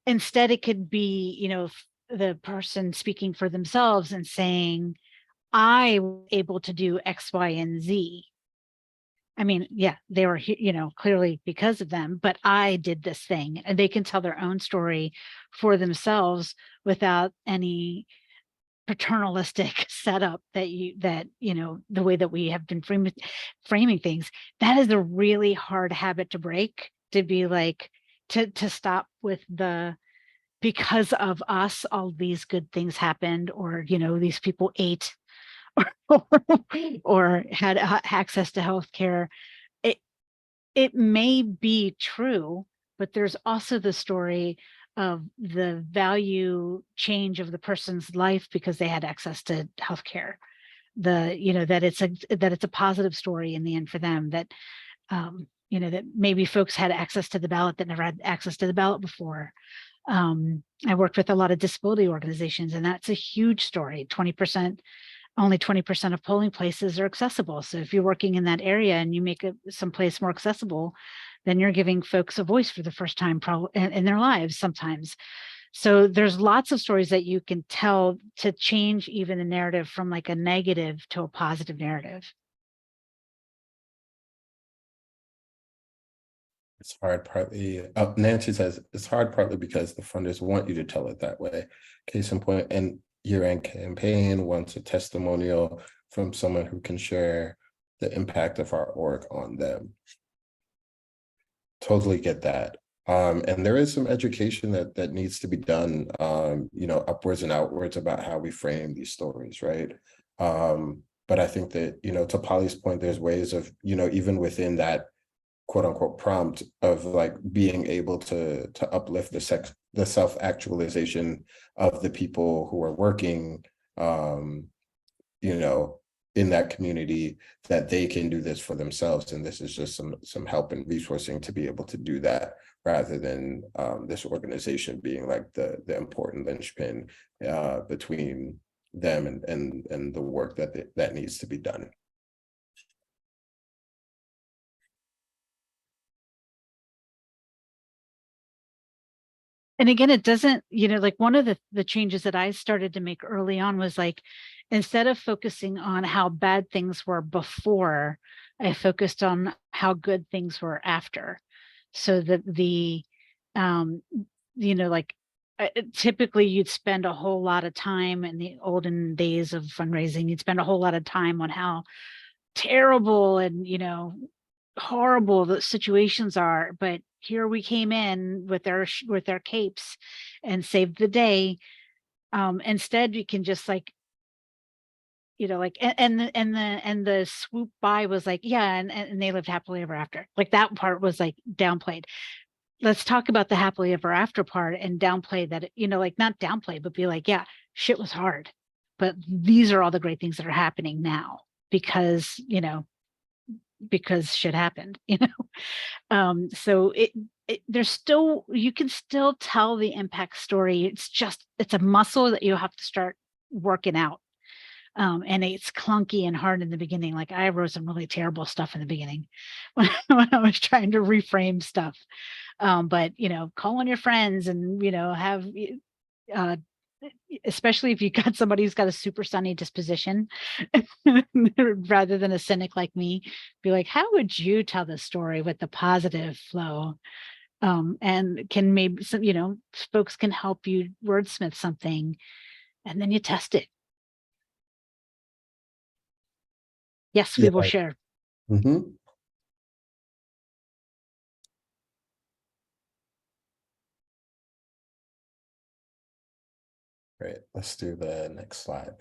Instead, it could be, you know, the person speaking for themselves and saying, I was able to do X, Y, and Z. I mean, yeah, they were, you know, clearly because of them, but I did this thing, and they can tell their own story for themselves without any paternalistic setup that you know, the way that we have been framing things. That is a really hard habit to break, to be like, to stop with the, because of us, all these good things happened, or, you know, these people ate or had access to healthcare. It may be true, but there's also the story of the value change of the person's life because they had access to healthcare. You know, that it's a positive story in the end for them, that you know, that maybe folks had access to the ballot that never had access to the ballot before. I worked with a lot of disability organizations, and that's a huge story. Only 20% of polling places are accessible. So if you're working in that area and you make some place more accessible, then you're giving folks a voice for the first time in their lives sometimes. So there's lots of stories that you can tell to change even the narrative from like a negative to a positive narrative. It's hard partly, Nancy says, it's hard partly because the funders want you to tell it that way. Case in point, and year-end campaign wants a testimonial from someone who can share the impact of our org on them. Totally get that. And there is some education that needs to be done, you know, upwards and outwards about how we frame these stories, right? But I think that, you know, to Polly's point, there's ways of, you know, even within that quote unquote prompt of like being able to uplift the self-actualization of the people who are working, you know, in that community, that they can do this for themselves. And this is just some help and resourcing to be able to do that, rather than this organization being like the important linchpin between them and the work that needs to be done. And again, it doesn't, you know, like one of the changes that I started to make early on was like, instead of focusing on how bad things were before, I focused on how good things were after. So that you know, like typically you'd spend a whole lot of time in the olden days of fundraising, you'd spend a whole lot of time on how terrible and, you know, horrible the situations are, but here we came in with our capes and saved the day. Instead, you can just like, you know, like, and the swoop by was like, yeah, and they lived happily ever after. Like that part was like downplayed. Let's talk about the happily ever after part and downplay that, you know, like not downplay, but be like, yeah, shit was hard, but these are all the great things that are happening now because, you know, because shit happened, you know. So there's still, you can still tell the impact story. It's a muscle that you have to start working out. And it's clunky and hard in the beginning. Like I wrote some really terrible stuff in the beginning when I was trying to reframe stuff. But you know, call on your friends and, you know, have especially if you got somebody who's got a super sunny disposition rather than a cynic like me, be like, how would you tell the story with the positive flow? And can maybe some, you know, folks can help you wordsmith something and then you test it. Yes, we will share. Mm-hmm. Great, let's do the next slide.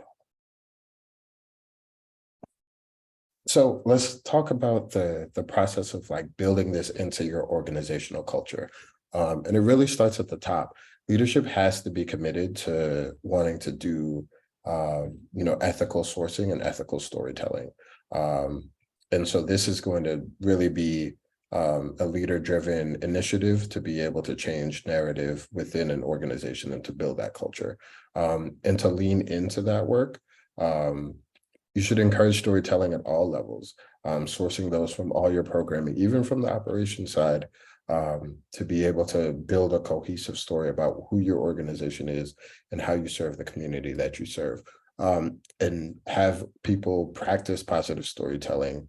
So let's talk about the process of like building this into your organizational culture. And it really starts at the top. Leadership has to be committed to wanting to do, you know, ethical sourcing and ethical storytelling. And so this is going to really be a leader-driven initiative to be able to change narrative within an organization and to build that culture. And to lean into that work, you should encourage storytelling at all levels, sourcing those from all your programming, even from the operations side, to be able to build a cohesive story about who your organization is and how you serve the community that you serve. And have people practice positive storytelling,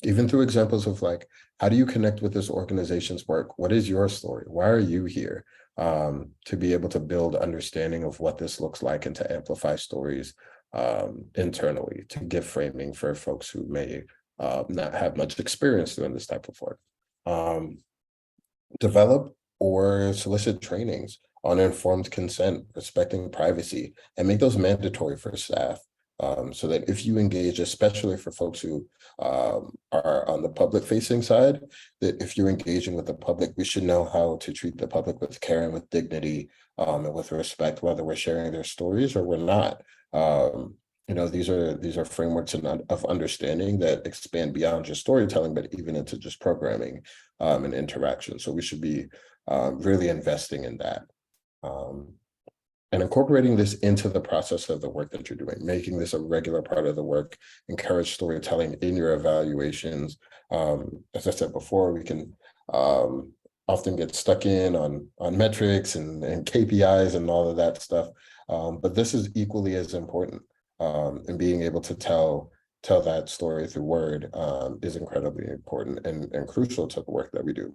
even through examples of like, how do you connect with this organization's work? What is your story? Why are you here? To be able to build understanding of what this looks like and to amplify stories internally, to give framing for folks who may not have much experience doing this type of work. Develop or solicit trainings on informed consent, respecting privacy, and make those mandatory for staff. So that if you engage, especially for folks who are on the public facing side, that if you're engaging with the public, we should know how to treat the public with care and with dignity and with respect, whether we're sharing their stories or we're not. You know, these are frameworks of understanding that expand beyond just storytelling, but even into just programming and interaction. So we should be really investing in that. And incorporating this into the process of the work that you're doing, making this a regular part of the work, encourage storytelling in your evaluations. As I said before, we can often get stuck in on metrics and KPIs and all of that stuff. But this is equally as important, and being able to tell that story through word is incredibly important and crucial to the work that we do.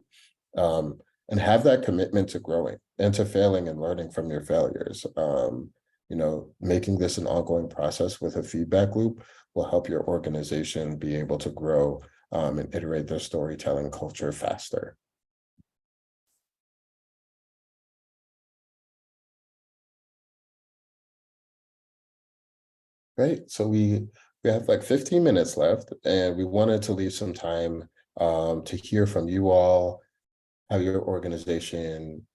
And have that commitment to growing and to failing and learning from your failures. You know, making this an ongoing process with a feedback loop will help your organization be able to grow and iterate their storytelling culture faster. Great, so we have like 15 minutes left, and we wanted to leave some time to hear from you all, how your organization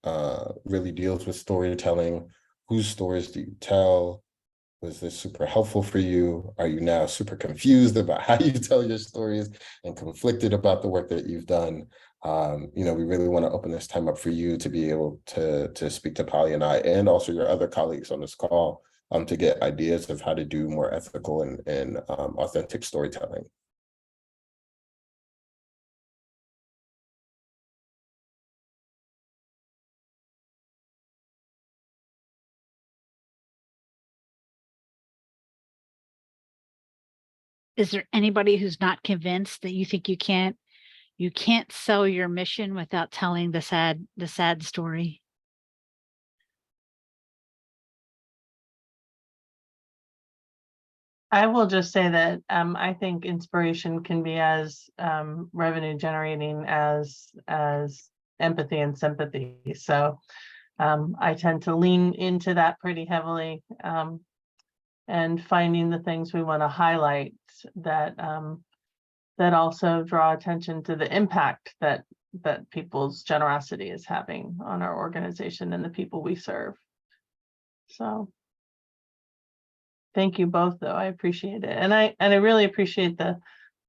really deals with storytelling. Whose stories do you tell? Was this super helpful for you? Are you now super confused about how you tell your stories and conflicted about the work that you've done? We really want to open this time up for you to be able to speak to Polly and I, and also your other colleagues on this call, to get ideas of how to do more ethical and authentic storytelling. Is there anybody who's not convinced that you think you can't sell your mission without telling the sad story? I will just say that I think inspiration can be as revenue generating as empathy and sympathy. So I tend to lean into that pretty heavily, and finding the things we want to highlight that that also draw attention to the impact that people's generosity is having on our organization and the people we serve. So thank you both, though. I appreciate it. And I really appreciate the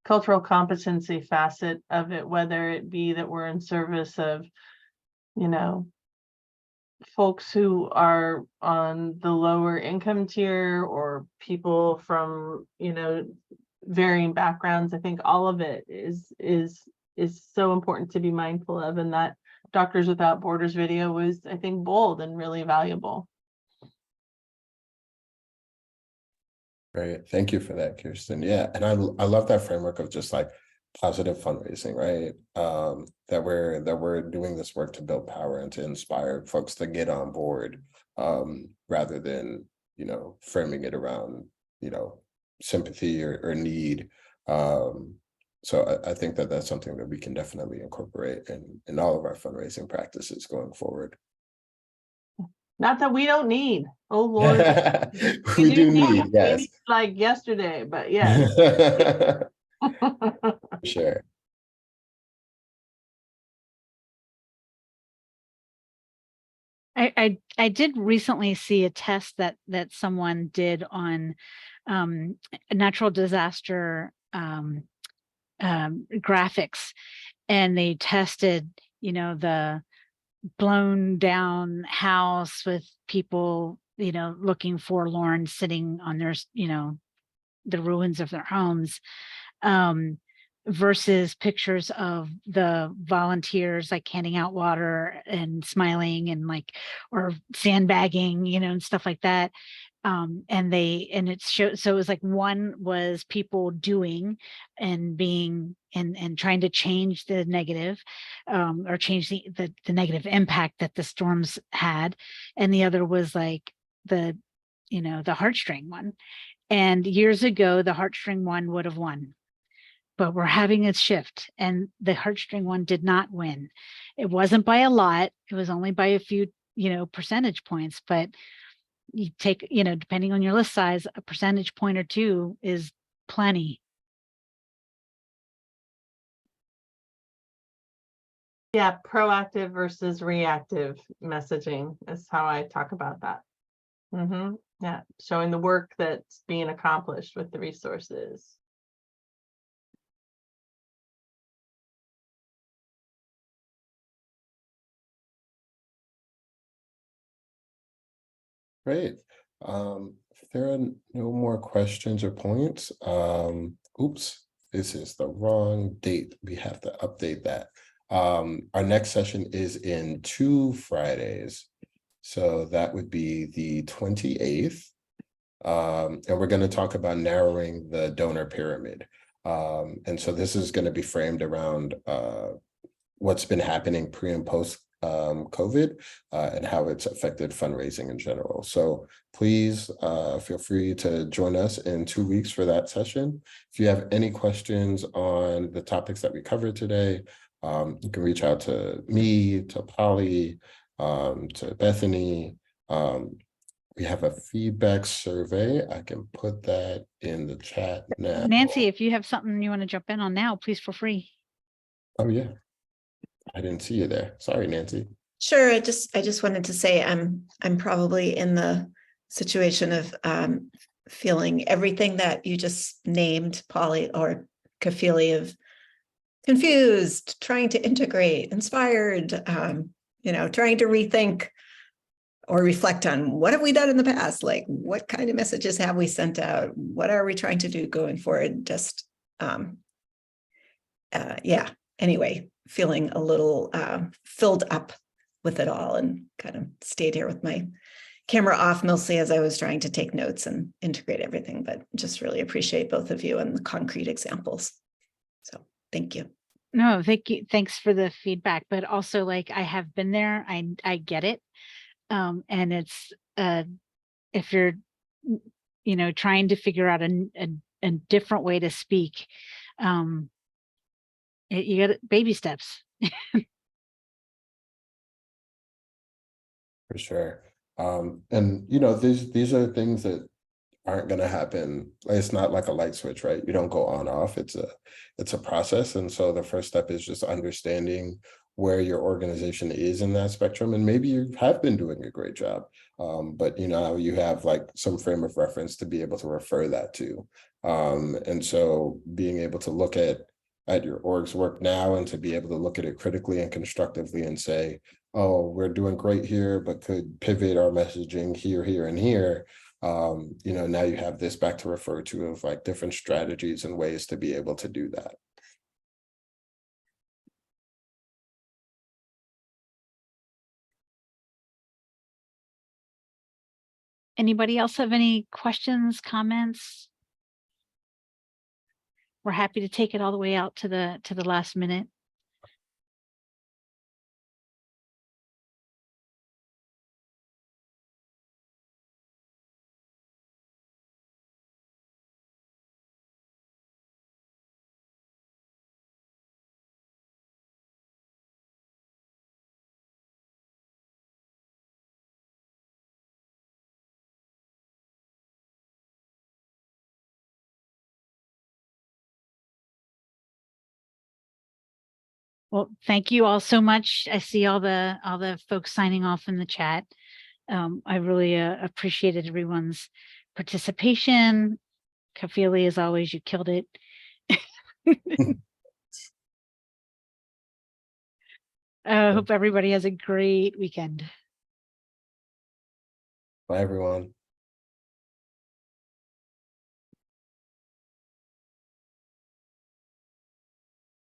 cultural competency facet of it, whether it be that we're in service of, folks who are on the lower income tier or people from, varying backgrounds. I think all of it is so important to be mindful of, and that Doctors Without Borders video was, I think, bold and really valuable. Great. Thank you for that, Kirsten. Yeah. And I love that framework of just like positive fundraising, right? That we're doing this work to build power and to inspire folks to get on board, rather than, framing it around, sympathy or need. So I think that that's something that we can definitely incorporate in all of our fundraising practices going forward. Not that we don't need. Oh Lord, we do need, yes. Maybe like yesterday, but yes. Sure. I did recently see a test that someone did on natural disaster graphics, and they tested, the blown down house with people, looking forlorn, sitting on their, the ruins of their homes, versus pictures of the volunteers like handing out water and smiling and or sandbagging, and stuff like that. And it showed, so it was like one was people doing and being and trying to change the negative, or change the negative impact that the storms had, and the other was like the heartstring one. And years ago the heartstring one would have won, but we're having a shift, and the heartstring one did not win. It wasn't by a lot, it was only by a few percentage points, but you take, depending on your list size, a percentage point or two is plenty. Yeah, proactive versus reactive messaging is how I talk about that. Yeah, showing the work that's being accomplished with the resources. Great. If there are no more questions or points, oops, this is the wrong date. We have to update that. Our next session is in 2 Fridays. So that would be the 28th. And we're going to talk about narrowing the donor pyramid. And so this is going to be framed around what's been happening pre and post COVID, and how it's affected fundraising in general. So please feel free to join us in 2 weeks for that session. If you have any questions on the topics that we covered today, you can reach out to me, to Polly, to Bethany. We have a feedback survey. I can put that in the chat now. Nancy, if you have something you want to jump in on now, please feel free. Oh, yeah. I didn't see you there. Sorry, Nancy. Sure, I just wanted to say I'm probably in the situation of feeling everything that you just named, Polly or Kafili, of confused, trying to integrate, inspired, trying to rethink or reflect on what have we done in the past? Like, what kind of messages have we sent out? What are we trying to do going forward? Just, anyway, feeling a little filled up with it all, and kind of stayed here with my camera off mostly as I was trying to take notes and integrate everything, but just really appreciate both of you and the concrete examples. So thank you. No, thank you. Thanks for the feedback, but also, like, I have been there. I get it. And it's if you're trying to figure out a different way to speak, you got baby steps. For sure. And these are things that aren't going to happen. It's not like a light switch, right? You don't go on off. It's a process. And so the first step is just understanding where your organization is in that spectrum. And maybe you have been doing a great job, but you have like some frame of reference to be able to refer that to. And so being able to look at your org's work now, and to be able to look at it critically and constructively and say, oh, we're doing great here, but could pivot our messaging here, here, and here. Now you have this back to refer to of like different strategies and ways to be able to do that. Anybody else have any questions, comments? We're happy to take it all the way out to the last minute. Well, thank you all so much. I see all the folks signing off in the chat. I really appreciated everyone's participation. Kafili, as always, you killed it. I hope everybody has a great weekend. Bye, everyone.